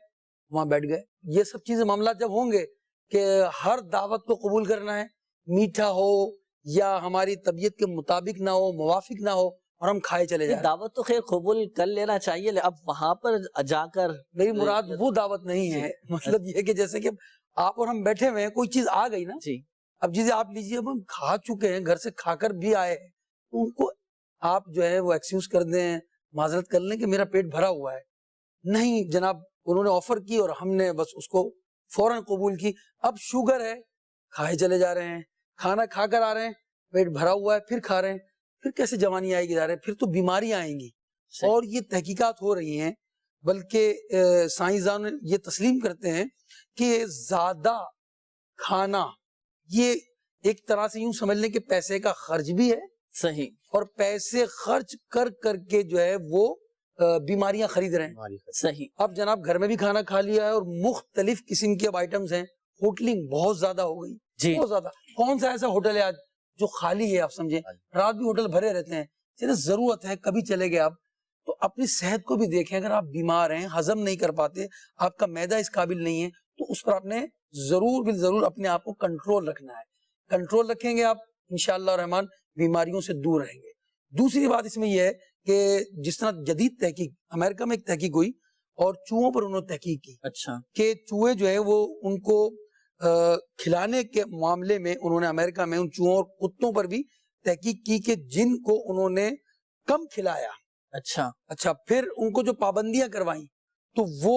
وہاں بیٹھ گئے. یہ سب چیزیں معاملات جب ہوں گے کہ ہر دعوت کو قبول کرنا ہے، میٹھا ہو یا ہماری طبیعت کے مطابق نہ ہو، موافق نہ ہو، اور ہم کھائے چلے جائیں. دعوت تو خیر قبول کر لینا چاہیے، اب وہاں پر جا کر میری مراد وہ دعوت نہیں ہے. مطلب یہ کہ جیسے کہ آپ اور ہم بیٹھے ہوئے ہیں، کوئی چیز آ گئی نا جی، اب جسے آپ لیجیے، اب ہم کھا چکے ہیں، گھر سے کھا کر بھی آئے ہیں، ان کو آپ جو ہے وہ ایکسکیوز کر دیں، معذرت کر لیں کہ میرا پیٹ بھرا ہوا ہے. نہیں جناب، انہوں نے آفر کی اور ہم نے بس اس کو فوراً قبول کی. اب شوگر ہے, کھائے چلے جا رہے ہیں, کھانا کھا کر آ رہے ہیں, پیٹ بھرا ہوا ہے, پھر کھا رہے ہیں, پھر کیسے جوانی آئے گی جا رہے ہیں, پھر تو بیماریاں آئیں گی. اور یہ تحقیقات ہو رہی ہیں, بلکہ سائنسدان یہ تسلیم کرتے ہیں کہ زیادہ کھانا یہ ایک طرح سے یوں سمجھ لیں کہ پیسے کا خرچ بھی ہے. صحیح. اور پیسے خرچ کر کر کے جو ہے وہ بیماریاں خرید رہے ہیں. صحیح. اب جناب گھر میں بھی کھانا کھا لیا ہے اور مختلف قسم کے اب آئٹمز ہیں, ہوٹلنگ بہت زیادہ ہو گئی. جی بہت زیادہ. کون سا ایسا ہوٹل ہے آج جو خالی ہے؟ آپ سمجھے رات بھی ہوٹل بھرے رہتے ہیں. ضرورت ہے کبھی چلے گئے آپ تو اپنی صحت کو بھی دیکھیں. اگر آپ بیمار ہیں, ہضم نہیں کر پاتے, آپ کا معدہ اس قابل نہیں ہے, تو اس پر آپ نے ضرور بالضرور اپنے آپ کو کنٹرول رکھنا ہے. کنٹرول رکھیں گے آپ انشاءاللہ الرحمن بیماریوں سے دور رہیں گے. دوسری بات اس میں یہ ہے کہ جس طرح جدید تحقیق, امریکہ میں ایک تحقیق ہوئی اور چوہوں پر انہوں نے تحقیق کی. اچھا. کہ چوہے جو ہے وہ ان کو کھلانے کے معاملے میں انہوں نے امریکہ میں ان چوہوں اور کتوں پر بھی تحقیق کی کہ جن کو انہوں نے کم کھلایا, اچھا پھر ان کو جو پابندیاں کروائیں تو وہ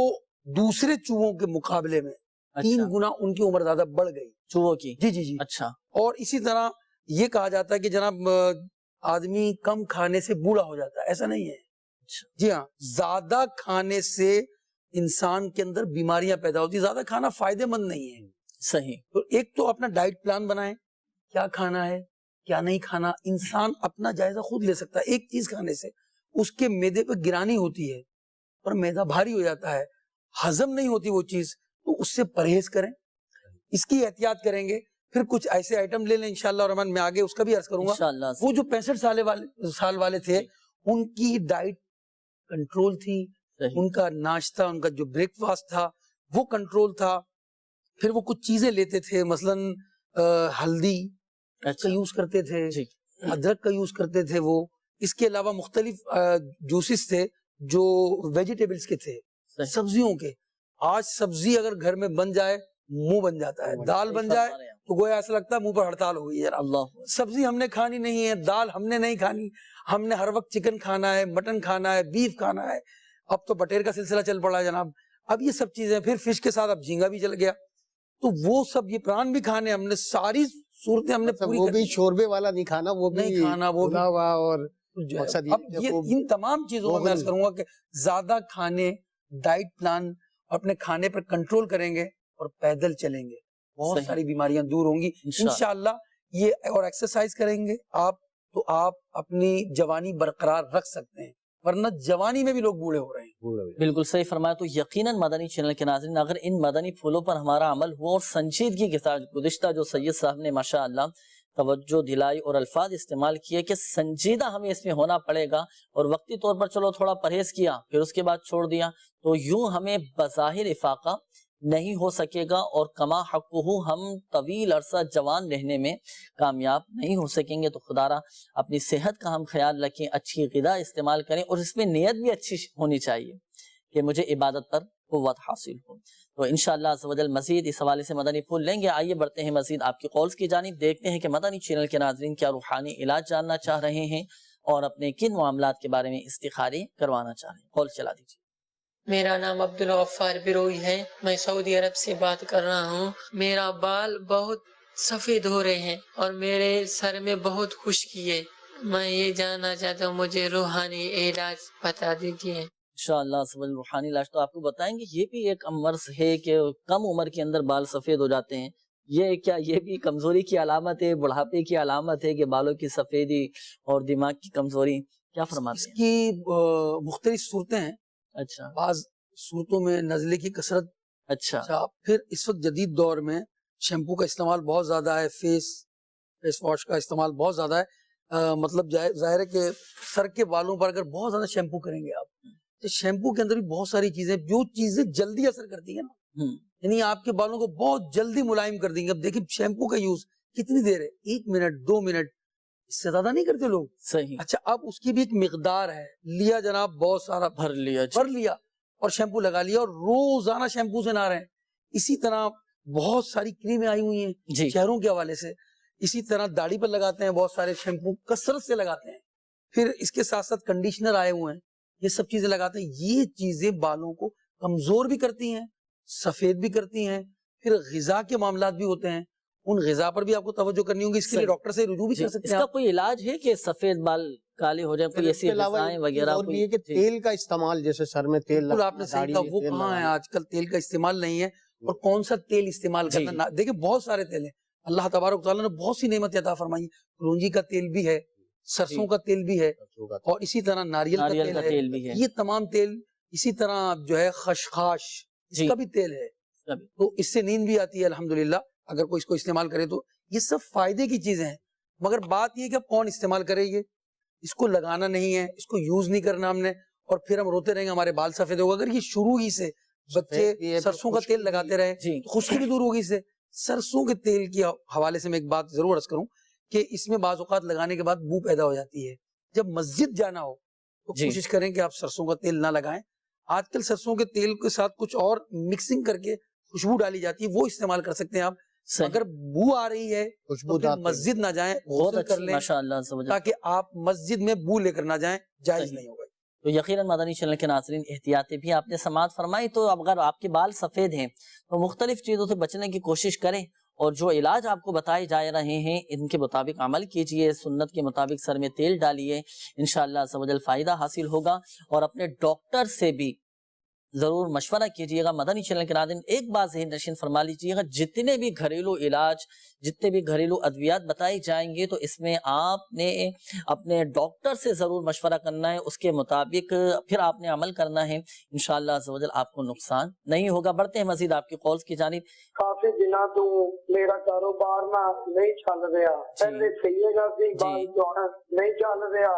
دوسرے چوہوں کے مقابلے میں 3 گنا ان کی عمر زیادہ بڑھ گئی چوہوں کی. جی. اچھا. اور اسی طرح یہ کہا جاتا ہے کہ جناب آدمی کم کھانے سے بوڑھا ہو جاتا ہے. ایسا نہیں ہے. جی ہاں, زیادہ کھانے سے انسان کے اندر بیماریاں پیدا ہوتی. زیادہ کھانا فائدہ مند نہیں ہے. صحیح. تو ایک تو اپنا ڈائٹ پلان بنائیں, کیا کھانا ہے کیا نہیں کھانا. انسان اپنا جائزہ خود لے سکتا ہے. ایک چیز کھانے سے اس کے معدے پہ گرانی ہوتی ہے اور معدہ بھاری ہو جاتا ہے, ہضم نہیں ہوتی وہ چیز, تو اس سے پرہیز کریں, اس کی احتیاط کریں گے. پھر کچھ ایسے آئٹم لے لیں انشاءاللہ الرحمن, میں آگے اس کا بھی عرض کروں گا. وہ جو 65 سال والے تھے ان کی ڈائٹ کنٹرول تھی, ان کا ناشتہ, ان کا جو بریک فاسٹ تھا وہ کنٹرول تھا. پھر وہ کچھ چیزیں لیتے تھے, مثلاً ہلدی کا یوز کرتے تھے, ادرک کا یوز کرتے تھے وہ. اس کے علاوہ مختلف جوسز تھے جو ویجیٹیبلز کے تھے, سبزیوں کے. آج سبزی اگر گھر میں بن جائے منہ بن جاتا ہے, دال بن جائے تو گویا ایسا لگتا ہے منہ پر ہڑتال ہو گئی ہے. سبزی ہم نے کھانی نہیں ہے, دال ہم نے نہیں کھانی, ہم نے ہر وقت چکن کھانا ہے, مٹن کھانا ہے, بیف کھانا ہے. اب تو بٹیر کا سلسلہ چل پڑا ہے جناب. اب یہ سب چیزیں, پھر فش کے ساتھ اب جھینگا بھی چل گیا, تو وہ سب, یہ پران بھی کھانے, ہم نے ساری صورتیں ہم نے پوری. وہ بھی شوربے والا نہیں کھانا, وہ بھی نہیں کھانا, وہ بھی. اور مقصد اب یہ ان تمام چیزوں میں عرض کروں گا کہ زیادہ کھانے, ڈائٹ پلان, اپنے کھانے پر کنٹرول کریں گے اور پیدل چلیں گے, بہت ساری بیماریاں دور ہوں گی انشاءاللہ. یہ اور ایکسرسائز کریں گے آپ تو آپ اپنی جوانی برقرار رکھ سکتے ہیں, ورنہ جوانی میں بھی لوگ بوڑھے ہو رہے ہیں. بالکل صحیح فرمایا. تو یقیناً مدنی چینل کے ناظرین, اگر ان مدنی پھولوں پر ہمارا عمل ہوا اور سنجیدگی کے ساتھ گزشتہ جو سید صاحب نے ماشاءاللہ توجہ دلائی اور الفاظ استعمال کیے کہ سنجیدہ ہمیں اس میں ہونا پڑے گا, اور وقتی طور پر چلو تھوڑا پرہیز کیا پھر اس کے بعد چھوڑ دیا, تو یوں ہمیں بظاہر افاقہ نہیں ہو سکے گا اور کما حقہ ہم طویل عرصہ جوان رہنے میں کامیاب نہیں ہو سکیں گے. تو خدارا اپنی صحت کا ہم خیال رکھیں, اچھی غذا استعمال کریں, اور اس میں نیت بھی اچھی ہونی چاہیے کہ مجھے عبادت پر قوت حاصل ہو. تو انشاءاللہ عز و جل مزید اس حوالے سے مدنی پھول لیں گے. آئیے بڑھتے ہیں مزید آپ کی کالز کی جانب, دیکھتے ہیں کہ مدنی چینل کے ناظرین کیا روحانی علاج جاننا چاہ رہے ہیں اور اپنے کن معاملات کے بارے میں استخارے کروانا چاہ رہے ہیں. کال چلا دیجیے. میرا نام عبدالغفار بروئی ہے, میں سعودی عرب سے بات کر رہا ہوں. میرا بال بہت سفید ہو رہے ہیں اور میرے سر میں بہت خشکی ہے. میں یہ جاننا چاہتا ہوں, مجھے روحانی علاج بتا دیجیے. انشاءاللہ روحانی علاج تو آپ کو بتائیں گے. یہ بھی ایک مرض ہے کہ کم عمر کے اندر بال سفید ہو جاتے ہیں. یہ بھی کمزوری کی علامت ہے, بڑھاپے کی علامت ہے کہ بالوں کی سفیدی اور دماغ کی کمزوری؟ کیا فرماتے ہیں؟ اس کی مختلف صورتیں ہیں. اچھا. بعض صورتوں میں نزلے کی کثرت. اچھا. پھر اس وقت جدید دور میں شیمپو کا استعمال بہت زیادہ ہے, فیس واش کا استعمال بہت زیادہ ہے. مطلب ظاہر ہے کہ سر کے بالوں پر اگر بہت زیادہ شیمپو کریں گے آپ, تو شیمپو کے اندر بھی بہت ساری چیزیں, جو چیزیں جلدی اثر کرتی ہیں نا, یعنی آپ کے بالوں کو بہت جلدی ملائم کر دیں گے. اب دیکھیں شیمپو کا یوز کتنی دیر ہے, 1 منٹ 2 منٹ, اس سے زیادہ نہیں کرتے لوگ. صحیح. اچھا, اب اس کی بھی ایک مقدار ہے. لیا جناب, بہت سارا بھر لیا اور شیمپو لگا لیا, اور روزانہ شیمپو سے نہ رہے. اسی طرح بہت ساری کریمیں آئی ہوئی ہیں چہروں کے حوالے سے. اسی طرح داڑھی پر لگاتے ہیں بہت سارے شیمپو, کثرت سے لگاتے ہیں. پھر اس کے ساتھ ساتھ کنڈیشنر آئے ہوئے ہیں, یہ سب چیزیں لگاتے ہیں. یہ چیزیں بالوں کو کمزور بھی کرتی ہیں، سفید بھی کرتی ہیں، پھر غذا کے معاملات بھی ہوتے ہیں، ان غذا پر بھی آپ کو توجہ کرنی ہوگی، اس کے لیے ڈاکٹر سے رجوع بھی کر سکتے ہیں۔ اس کا کوئی علاج ہے کہ سفید بال کالے ہو جائیں، کوئی ایسی غذائیں وغیرہ؟ اور بھی ہے کہ تیل کا استعمال، جیسے سر میں تیل بالکل آپ نے صحیح کہا، وہ کہاں ہے آج کل تیل کا استعمال نہیں ہے، اور کون سا تیل استعمال کرنا؟ دیکھیں بہت سارے تیل ہیں، اللہ تبارک تعالیٰ نے بہت سی نعمتیں عطا فرمائی، کلونجی کا تیل بھی ہے، سرسوں کا تیل بھی ہے، اور اسی طرح ناریل کا تیل بھی ہے، یہ تمام تیل، اسی طرح جو ہے خشخاش، اس کا بھی تیل ہے، تو اس سے نیند بھی آتی ہے الحمدللہ اگر کوئی اس کو استعمال کرے تو۔ یہ سب فائدے کی چیزیں ہیں، مگر بات یہ کہ اب کون استعمال کرے، یہ اس کو لگانا نہیں ہے، اس کو یوز نہیں کرنا ہم نے، اور پھر ہم روتے رہیں گے ہمارے بال سفید ہوگا۔ اگر یہ شروع ہی سے بچے سرسوں کا تیل لگاتے رہے تو خشکی بھی دور ہوگی اس سے۔ سرسوں کے تیل کے حوالے سے میں ایک بات ضرور عرض کروں کہ اس میں بعض اوقات لگانے کے بعد بو پیدا ہو جاتی ہے، جب مسجد جانا ہو تو کوشش کریں کہ آپ سرسوں کا تیل نہ لگائیں۔ آج کل سرسوں کے تیل کے ساتھ کچھ اور مکسنگ کر کے خوشبو ڈالی جاتی ہے، وہ استعمال کر سکتے ہیں آپ۔ اگر بو آ رہی ہے تو پھر مسجد نہ جائیں، غسل کر لیں تاکہ آپ مسجد میں بو لے کر نہ جائیں، جائز نہیں ہوگا۔ تو یقیناً مدنی چینل کے ناظرین احتیاطیں بھی آپ نے سماعت فرمائی، تو اگر آپ کے بال سفید ہیں تو مختلف چیزوں سے بچنے کی کوشش کریں، اور جو علاج آپ کو بتائے جا رہے ہیں ان کے مطابق عمل کیجئے، سنت کے مطابق سر میں تیل ڈالیے، انشاءاللہ عز و جل فائدہ حاصل ہوگا۔ اور اپنے ڈاکٹر سے بھی ضرور مشورہ کیجئے گا۔ مدنی چینل کے ناظرین ایک بات ذہن نشین فرما لیجئے گا، جتنے بھی گھریلو علاج، جتنے بھی گھریلو ادویات بتائی جائیں گے تو اس میں آپ نے اپنے ڈاکٹر سے ضرور مشورہ کرنا ہے، اس کے مطابق پھر آپ نے عمل کرنا ہے، انشاءاللہ عز و جل آپ کو نقصان نہیں ہوگا۔ بڑھتے ہیں مزید آپ کی کالز کی جانب۔ کافی دنوں تو میرا کاروبار نہ نہیں چل رہا، پہلے سہی گا سی نہیں چل رہا،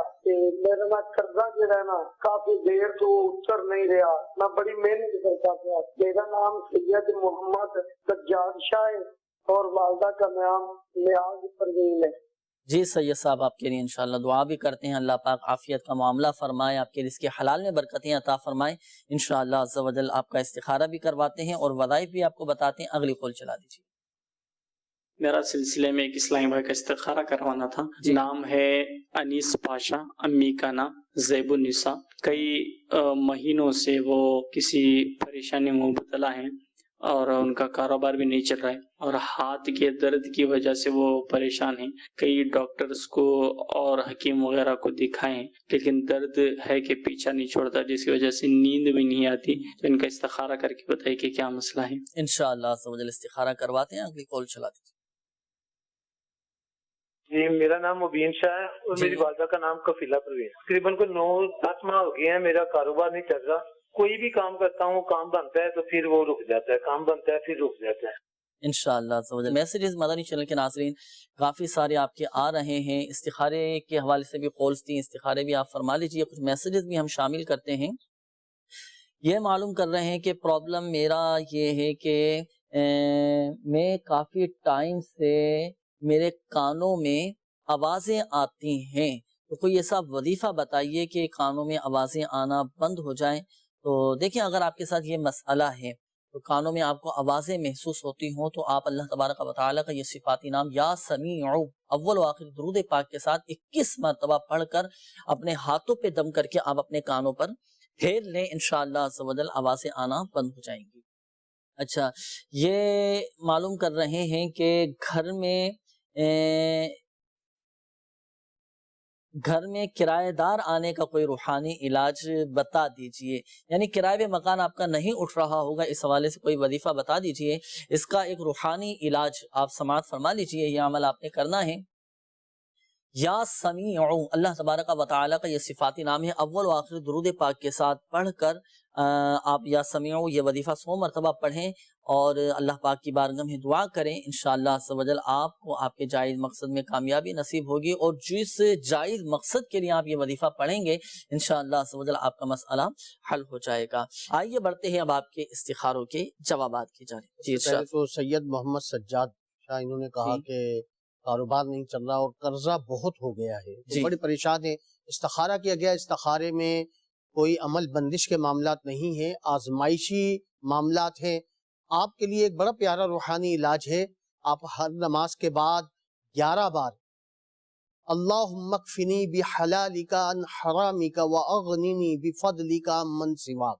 میرا نا قرضہ جڑا نا کافی دیر تو اتر نہیں رہا، میں بڑی محنت کرتا پیا۔ میرا نام سید محمد سجاد شاہ ہے اور والدہ کا نام نیاز پروین ہے۔ جی سید صاحب، آپ کے لیے انشاءاللہ دعا بھی کرتے ہیں، اللہ پاک عافیت کا معاملہ فرمائے، آپ کے رزق حلال میں برکتیں عطا فرمائے، انشاءاللہ عز و جل آپ کا استخارہ بھی کرواتے ہیں اور وظائف بھی آپ کو بتاتے ہیں۔ اگلی کال چلا دیجیے۔ میرا سلسلے میں ایک اسلامی بھائی کا استخارہ کروانا تھا، نام ہے انیس پاشا، امی کا نام زیب النساء۔ کئی مہینوں سے وہ کسی پریشانی میں مبتلا ہیں اور ان کا کاروبار بھی نہیں چل رہا ہے، اور ہاتھ کے درد کی وجہ سے وہ پریشان ہیں۔ کئی ڈاکٹرز کو اور حکیم وغیرہ کو دکھائیں لیکن درد ہے کہ پیچھا نہیں چھوڑتا، جس کی وجہ سے نیند بھی نہیں آتی۔ تو ان کا استخارہ کر کے بتائیے کہ کیا مسئلہ ہے۔ انشاءاللہ عز و جل استخارہ کرواتے ہیں۔ اگلی کال چلا دیجیے۔ جی میرا نام مبین شاہ ہے اور میری والدہ کا نام کفیلہ پروین۔ تقریباً کوئی 9-10 ماہ ہو گئے ہیں، میرا کاروبار نہیں چل رہا۔ کوئی بھی کام کرتا ہوں، کام بنتا ہے تو پھر وہ رک جاتا ہے، کام بنتا ہے پھر رک جاتا ہے۔ انشاءاللہ عز و جل میسیجز مدنی چینل کے ناظرین کافی سارے آپ کے آ رہے ہیں، استخارے کے حوالے سے بھی کالز تھی، استخارے بھی آپ فرما لیجئے، کچھ میسیجز بھی ہم شامل کرتے ہیں۔ یہ معلوم کر رہے ہیں کہ پرابلم میرا یہ ہے کہ میں کافی ٹائم سے میرے کانوں میں آوازیں آتی ہیں، تو کوئی ایسا وظیفہ بتائیے کہ کانوں میں آوازیں آنا بند ہو جائیں۔ تو دیکھیں اگر آپ کے ساتھ یہ مسئلہ ہے تو کانوں میں آپ کو آوازیں محسوس ہوتی ہوں تو آپ اللہ تبارک و تعالیٰ کا یہ صفاتی نام یا سمیع اول و آخر درود پاک کے ساتھ 21 مرتبہ پڑھ کر اپنے ہاتھوں پہ دم کر کے آپ اپنے کانوں پر پھیر لیں، انشاءاللہ عز و جل آوازیں آنا بند ہو جائیں گی۔ اچھا، یہ معلوم کر رہے ہیں کہ گھر میں کرایہ دار آنے کا کوئی روحانی علاج بتا دیجئے، یعنی کرایہ پہ مکان آپ کا نہیں اٹھ رہا ہوگا، اس حوالے سے کوئی وظیفہ بتا دیجئے، اس کا ایک روحانی علاج آپ سماعت فرما لیجئے، یہ عمل آپ نے کرنا ہے۔ یا سمیع اللہ تبارک و تعالیٰ کا یہ صفاتی نام ہے، اول و آخر درود پاک کے ساتھ پڑھ کر آپ یا سمیع یہ وظیفہ 100 مرتبہ پڑھیں اور اللہ پاک کی بارگاہ میں دعا کریں، انشاءاللہ عز و جل آپ کو آپ کے جائز مقصد میں کامیابی نصیب ہوگی، اور جس جائز مقصد کے لیے آپ یہ وظیفہ پڑھیں گے انشاءاللہ عز و جل آپ کا مسئلہ حل ہو جائے گا۔ آئیے بڑھتے ہیں اب آپ کے استخاروں کے جوابات کی جانب۔ جی پہلے تو سید محمد سجاد شاہ انہوں نے کہا کہ کاروبار نہیں چل رہا اور قرضہ بہت ہو گیا ہے، بڑے پریشان ہیں، استخارہ کیا گیا، استخارے میں کوئی عمل بندش کے معاملات نہیں ہیں، آزمائشی معاملات ہیں۔ آپ کے لیے ایک بڑا پیارا روحانی علاج ہے، آپ ہر نماز کے بعد 11 بار اللہم اکفنی بحلالک عن حرامک واغننی بفضلک عمن سواک،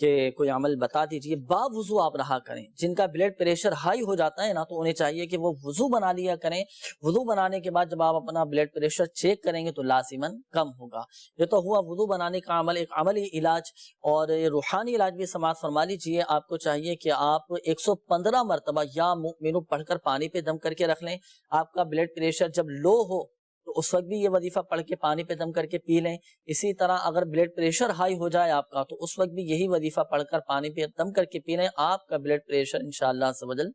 کہ کوئی عمل بتا دیجئے، باوضو آپ رہا کریں. جن کا بلڈ پریشر ہائی ہو جاتا ہے نا تو انہیں چاہیے کہ وہ وضو بنا لیا کریں. وضو بنانے کے بعد جب آپ اپنا بلڈ پریشر چیک کریں گے تو لازماً کم ہوگا. یہ تو ہوا وضو بنانے کا عمل، ایک عملی علاج. اور روحانی علاج بھی سماعت فرما لیجیے. آپ کو چاہیے کہ آپ 115 مرتبہ یا مؤمنو پڑھ کر پانی پہ دم کر کے رکھ لیں. آپ کا بلڈ پریشر جب لو ہو تو اس وقت بھی یہ وظیفہ پڑھ کے پانی پہ دم کر کے پی لیں. اسی طرح اگر بلڈ پریشر ہائی ہو جائے آپ کا تو اس وقت بھی یہی وظیفہ پڑھ کر پانی پہ دم کر کے پی لیں. آپ کا بلڈ پریشر انشاءاللہ عز و جل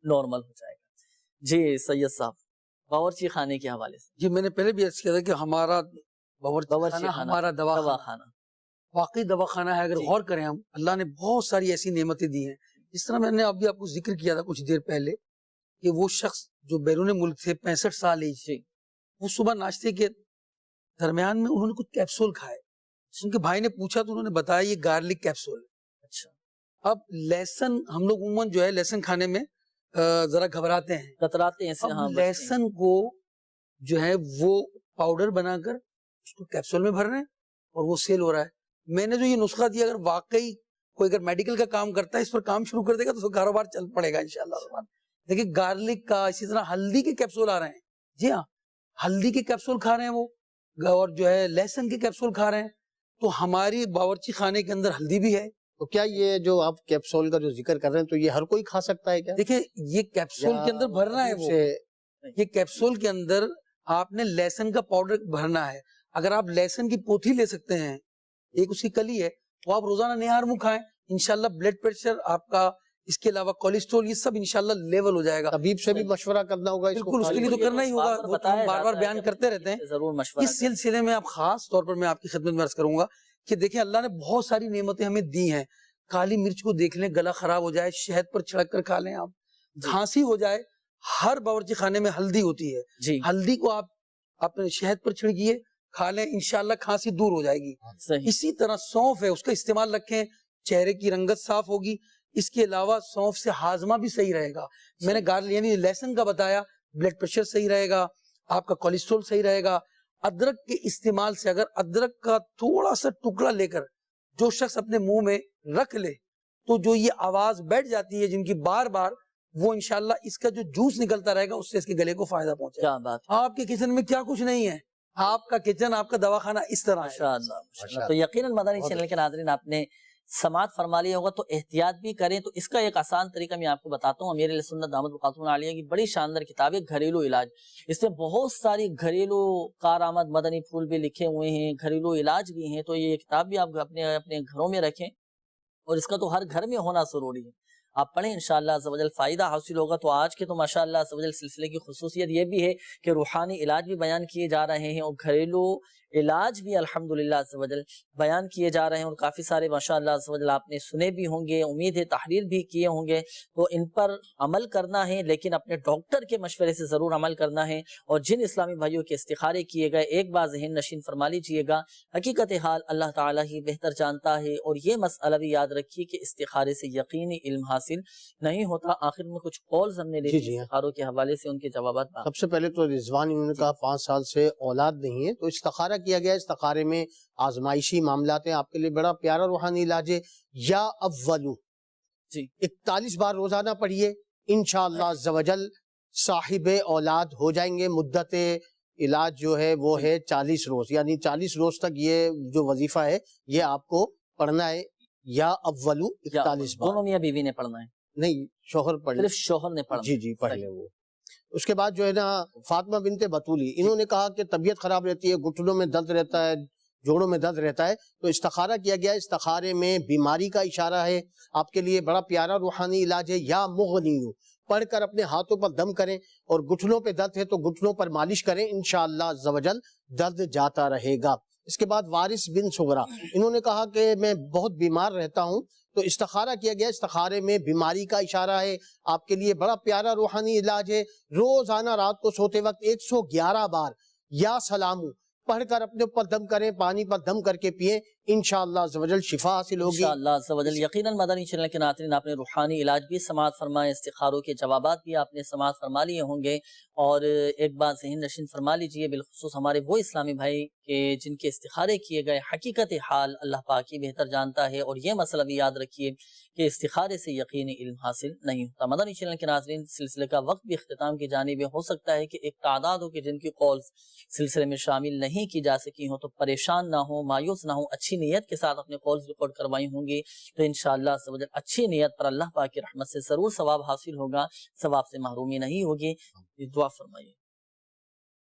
نارمل ہو جائے گا. جی سید صاحب، باورچی خانے کے حوالے سے. جی میں نے پہلے بھی عرض کیا تھا کہ ہمارا باورچی خانہ ہمارا دواخانہ واقعی دواخانہ ہے. اگر غور کریں ہم، اللہ نے بہت ساری ایسی نعمتیں دی ہیں. جس طرح میں نے ابھی آپ کو ذکر کیا تھا کچھ دیر پہلے کہ وہ شخص جو بیرون ملک تھے 65 سال ایج، وہ صبح ناشتے کے درمیان میں انہوں نے کچھ کیپسول کھائے. ان کے بھائی نے پوچھا تو انہوں نے بتایا یہ گارلک کیپسول. اچھا، اب لہسن ہم لوگ عموماً جو ہے لہسن کھانے میں ذرا گھبراتے ہیں، کتراتے ہیں. لہسن کو جو ہے وہ پاؤڈر بنا کر اس کو کیپسول میں بھر رہے ہیں اور وہ سیل ہو رہا ہے. میں نے جو یہ نسخہ دیا، اگر واقعی کوئی اگر میڈیکل کا کام کرتا ہے اس پر کام شروع کر دے گا تو کاروبار چل پڑے گا انشاءاللہ. دیکھیں گارلک کا، اسی طرح ہلدی کے کیپسول آ رہے ہیں. جی ہاں، ہلدی کے کیپسول کھا رہے ہیں وہ، اور جو ہے لہسن کے کیپسول کھا رہے ہیں. تو ہماری باورچی خانے کے اندر ہلدی بھی ہے. تو کیا یہ جو آپ کیپسول کا جو ذکر کر رہے ہیں تو یہ ہر کوئی کھا سکتا ہے کیا؟ دیکھیں یہ کیپسول کے اندر بھرنا ہے، وہ یہ کیپسول کے اندر آپ نے لہسن کا پاؤڈر بھرنا ہے. اگر آپ لہسن کی پوتھی لے سکتے ہیں، ایک اس کی کلی ہے، وہ آپ روزانہ نہار منہ کھائیں، انشاءاللہ بلڈ پریشر آپ کا، اس کے علاوہ کولیسٹرول، یہ سب انشاءاللہ لیول ہو جائے گا. طبیب سے بھی مشورہ کرنا ہوگا. بالکل، اس کے لیے تو کرنا ہی ہوگا، وہ ہم بار بار بیان کرتے رہتے ہیں. ضرور مشورہ. اس سلسلے میں آپ خاص طور پر میں آپ کی خدمت میں عرض کروں گا کہ دیکھیں اللہ نے بہت ساری نعمتیں ہمیں دی ہیں. کالی مرچ کو دیکھ لیں، گلا خراب ہو جائے شہد پر چھڑک کر کھا لیں. آپ کھانسی ہو جائے، ہر باورچی خانے میں ہلدی ہوتی ہے. ہلدی کو آپ اپنے شہد پر چھڑکیے، کھا لیں، انشاءاللہ کھانسی دور ہو جائے گی. اسی طرح سونف ہے، اس کا استعمال رکھیں، چہرے کی رنگت صاف ہوگی. اس کے علاوہ سونف سے ہاضمہ بھی صحیح رہے گا. میں نے یعنی لہسن کا بتایا، بلڈ پریشر صحیح رہے گا، آپ کا کولیسٹرول صحیح رہے گا. ادرک کے استعمال سے، اگر ادرک کا تھوڑا سا ٹکڑا لے کر جو شخص اپنے منہ میں رکھ لے تو جو یہ آواز بیٹھ جاتی ہے جن کی بار بار، وہ انشاءاللہ اس کا جو جوس نکلتا رہے گا اس سے اس کے گلے کو فائدہ پہنچے گا. آپ کے کچن میں کیا کچھ نہیں ہے، آپ کا کچن، آپ کا دواخانہ اس طرح ہے. تو یقیناً مدنی چینل کے ناظرین آپ نے سماعت فرما لیا ہوگا تو احتیاط بھی کریں. تو اس کا ایک آسان طریقہ میں آپ کو بتاتا ہوں. امیر اہل سنت دامت برکاتہ عالیہ کی بڑی شاندار کتاب ہے گھریلو علاج. اس میں بہت ساری گھریلو کارآمد مدنی پھول بھی لکھے ہوئے ہیں، گھریلو علاج بھی ہیں. تو یہ کتاب بھی آپ اپنے گھروں میں رکھیں اور اس کا تو ہر گھر میں ہونا ضروری ہے. آپ پڑھیں انشاءاللہ عز و جل فائدہ حاصل ہوگا. تو آج کے تو ماشاءاللہ عز و جل سلسلے کی خصوصیت یہ بھی ہے کہ روحانی علاج بھی بیان کیے جا رہے ہیں اور گھریلو علاج بھی الحمدللہ عز و جل بیان کیے جا رہے ہیں. اور کافی سارے ماشاءاللہ عز و جل آپ نے سنے بھی ہوں گے، امید ہے تحلیل بھی کیے ہوں گے. تو ان پر عمل کرنا ہے، لیکن اپنے ڈاکٹر کے مشورے سے ضرور عمل کرنا ہے. اور جن اسلامی بھائیوں کے استخارے کیے گئے، ایک بار ذہن نشین فرما لیجیے گا، حقیقت حال اللہ تعالیٰ ہی بہتر جانتا ہے. اور یہ مسئلہ بھی یاد رکھیے کہ استخارے سے یقینی علم حاصل نہیں ہوتا. آخر میں کچھ کالز ہم نے لے لی استخاروں کے حوالے سے، ان کے جوابات. سب سے پہلے تو رضوان انہوں نے کہا 5 سال سے اولاد نہیں ہے، تو استخارہ کیا گیا. استخارے میں آزمائشی معاملات ہیں. آپ کے لیے بڑا پیارا روحانی علاج ہے یا اولو. 41 بار روزانہ پڑھیے، انشاءاللہ عز و جل صاحب اولاد ہو جائیں گے. مدت علاج جو ہے وہ ہے 40 روز، یعنی 40 روز تک یہ جو وظیفہ ہے یہ آپ کو پڑھنا ہے. یا اولو 41 بار. دونوں میاں بیوی نے پڑھنا ہے؟ نہیں، شوہر پڑھ لے. صرف شوہر نے پڑھنا. جی پڑھ لے. وہ اس کے بعد جو ہے نا فاطمہ بنت بطولی، انہوں نے کہا کہ طبیعت خراب رہتی ہے، گھٹنوں میں درد رہتا ہے، جوڑوں میں درد رہتا ہے. تو استخارہ کیا گیا. استخارے میں بیماری کا اشارہ ہے. آپ کے لیے بڑا پیارا روحانی علاج ہے یا مغنیو. پڑھ کر اپنے ہاتھوں پر دم کریں اور گھٹنوں پہ درد ہے تو گھٹنوں پر مالش کریں، انشاءاللہ عز و جل درد جاتا رہے گا. اس کے بعد وارث بن سغرا، انہوں نے کہا کہ میں بہت بیمار رہتا ہوں. تو استخارہ کیا گیا. استخارے میں بیماری کا اشارہ ہے. آپ کے لیے بڑا پیارا روحانی علاج ہے. روزانہ رات کو سوتے وقت 111 بار یا سلامو پڑھ کر اپنے اوپر دم کریں، پانی پر دم کر کے پئیں، انشاءاللہ عز و جل شفا حاصل ہوگی انشاءاللہ عز و جل۔ یقیناً مدنی چینل کے ناظرین آپ نے روحانی علاج بھی سماعت فرمائے، استخاروں کے جوابات بھی آپ نے سماعت فرما لیے ہوں گے، اور ایک بات ذہن نشین فرما لیجئے، بالخصوص ہمارے وہ اسلامی بھائی کہ جن کے استخارے کیے گئے، حقیقت حال اللہ پاک ہی بہتر جانتا ہے، اور یہ مسئلہ بھی یاد رکھیے کہ استخارے سے یقینی علم حاصل نہیں ہوتا۔ مدنی چینل کے ناظرین، سلسلے کا وقت بھی اختتام کی جانب ہو سکتا ہے کہ ایک تعداد ہو کہ جن کی کالز سلسلے میں شامل نہیں کی جا سکی ہوں، تو پریشان نہ ہوں، مایوس نہ ہوں، اچھی نیت کے ساتھ اپنے کالز ریکارڈ کروائی ہوں گی تو انشاءاللہ اچھی نیت پر اللہ پاک کی رحمت سے ضرور ثواب حاصل ہوگا، ثواب سے محرومی نہیں ہوگی۔ دعا فرمائیے۔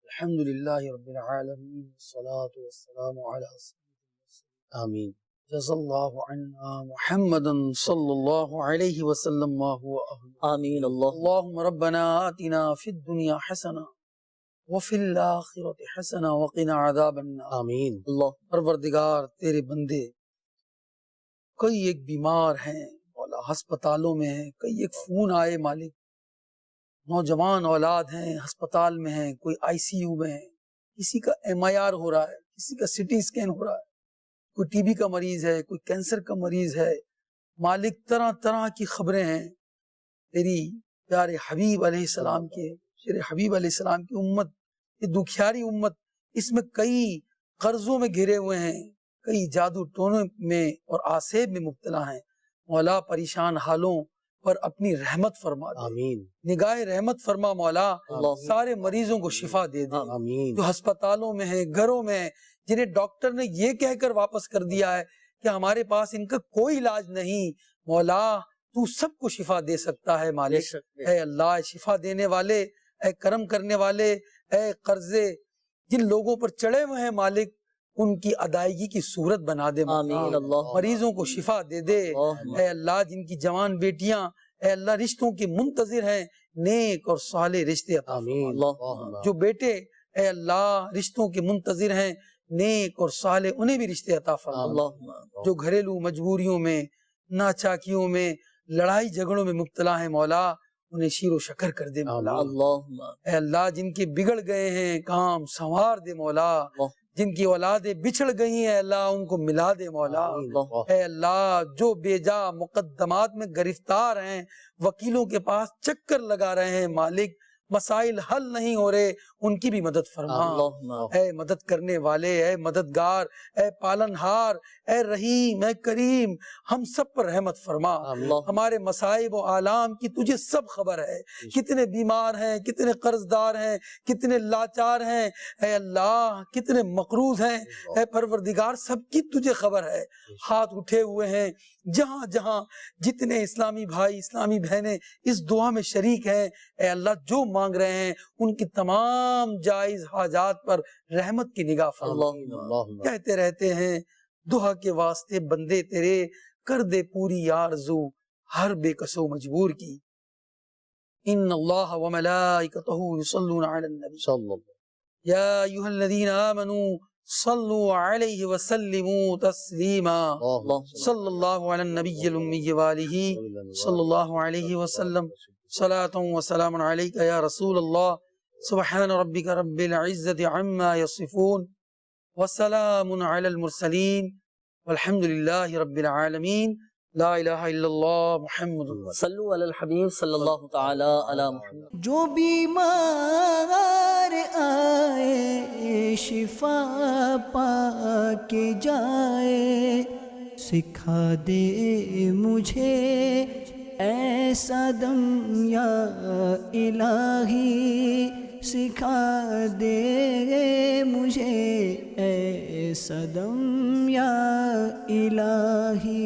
الحمدللہ رب العالمین والصلاة والسلام علی سیدنا آمین۔ جزا اللہ عنا محمدا صلی اللہ علیہ وسلم ما هو اہل آمین۔ اللہم ربنا آتنا فی الدنیا حسنہ وفی الآخرۃ حسنہ وقنا عذاب النار۔ آمین۔ پروردگار تیرے بندے کئی ایک بیمار ہیں مولا، ہسپتالوں میں ہیں، کئی ایک فون آئے مالک، نوجوان اولاد ہیں ہسپتال میں ہیں، کوئی آئی سی یو میں ہے، کسی کا ایم آئی آر ہو رہا ہے، کسی کا سٹی اسکین ہو رہا ہے، کوئی ٹی بی کا مریض ہے، کوئی کینسر کا مریض ہے مالک، طرح طرح کی خبریں ہیں۔ تیری پیارے حبیب علیہ السلام کے، شیر حبیب علیہ السلام کی امت، یہ دکھیاری امت، اس میں کئی قرضوں میں گھرے ہوئے ہیں، کئی جادو ٹونوں میں اور آسیب میں مبتلا ہیں۔ مولا پریشان حالوں پر اپنی رحمت فرما دے، آمین۔ نگاہ رحمت فرما مولا، سارے مریضوں کو شفا دے دے، آمین۔ جو ہسپتالوں میں ہیں، گھروں میں ہیں، جنہیں ڈاکٹر نے یہ کہہ کر واپس کر دیا ہے کہ ہمارے پاس ان کا کوئی علاج نہیں، مولا تو سب کو شفا دے سکتا ہے مالک۔ اے اللہ، شفا دینے والے، اے کرم کرنے والے، اے قرضے جن لوگوں پر چڑھے ہوئے ہیں مالک، ان کی ادائیگی کی صورت بنا دے، آمین۔ اللہ مریضوں کو شفا دے دے۔ اے اللہ، جن کی جوان بیٹیاں اے اللہ رشتوں کی منتظر ہیں، نیک اور صالح رشتے عطا فرما۔ جو بیٹے اے اللہ رشتوں کے منتظر ہیں، نیک اور صالح انہیں بھی رشتے عطا فرما۔ جو گھریلو مجبوریوں میں، ناچاکیوں میں، لڑائی جھگڑوں میں مبتلا ہیں مولا، انہیں شیر و شکر کر دے مولا۔ اے اللہ، جن کے بگڑ گئے ہیں کام سنوار دے مولا، جن کی اولادیں بچھڑ گئی ہیں اللہ ان کو ملا دے مولا۔ اے اللہ، جو بے جا مقدمات میں گرفتار ہیں، وکیلوں کے پاس چکر لگا رہے ہیں مالک، مسائل حل نہیں ہو رہے، ان کی بھی مدد فرما۔ اے مدد کرنے والے، اے مددگار، اے پالنہار، اے رحیم، اے کریم، ہم سب پر رحمت فرما۔ ہمارے مصائب و آلام کی تجھے سب خبر ہے، کتنے بیمار ہیں، کتنے قرض دار ہیں، کتنے لاچار ہیں، اے اللہ کتنے مقروض ہیں، اے پروردگار سب کی تجھے خبر ہے۔ ہاتھ اٹھے ہوئے ہیں جہاں جہاں جتنے اسلامی بھائی اسلامی بہنیں اس دعا میں شریک ہیں، اے اللہ جو مانگ رہے ہیں ان کی تمام جائز حاجات پر رحمت کی نگاہ فرما۔ کہتے رہتے ہیں دعا کے واسطے بندے تیرے، کر دے پوری آرزو ہر بے کسو مجبور کی۔ ان اللہ وملائکتہ یصلون علی النبی یا ایھا الذین آمنوا صلوا علیہ وسلموا تسلیما۔ صلی اللہ علی النبی الامی وآلہ صلی اللہ علیہ وسلم۔ صلاۃ و سلام علیک یا رسول اللہ۔ سبحان ربک رب العزت عما یصفون وسلام علی المرسلین والحمد للہ رب العالمین۔ لا الہ الا اللہ محمد صلو علی الحبیب صلی اللہ تعالی علی محمد۔ جو بیمار آئے شفا پا کے جائے، سکھا دے مجھے ایسا دم یا الہی، سکھا دے مجھے ایسا دم یا الہی۔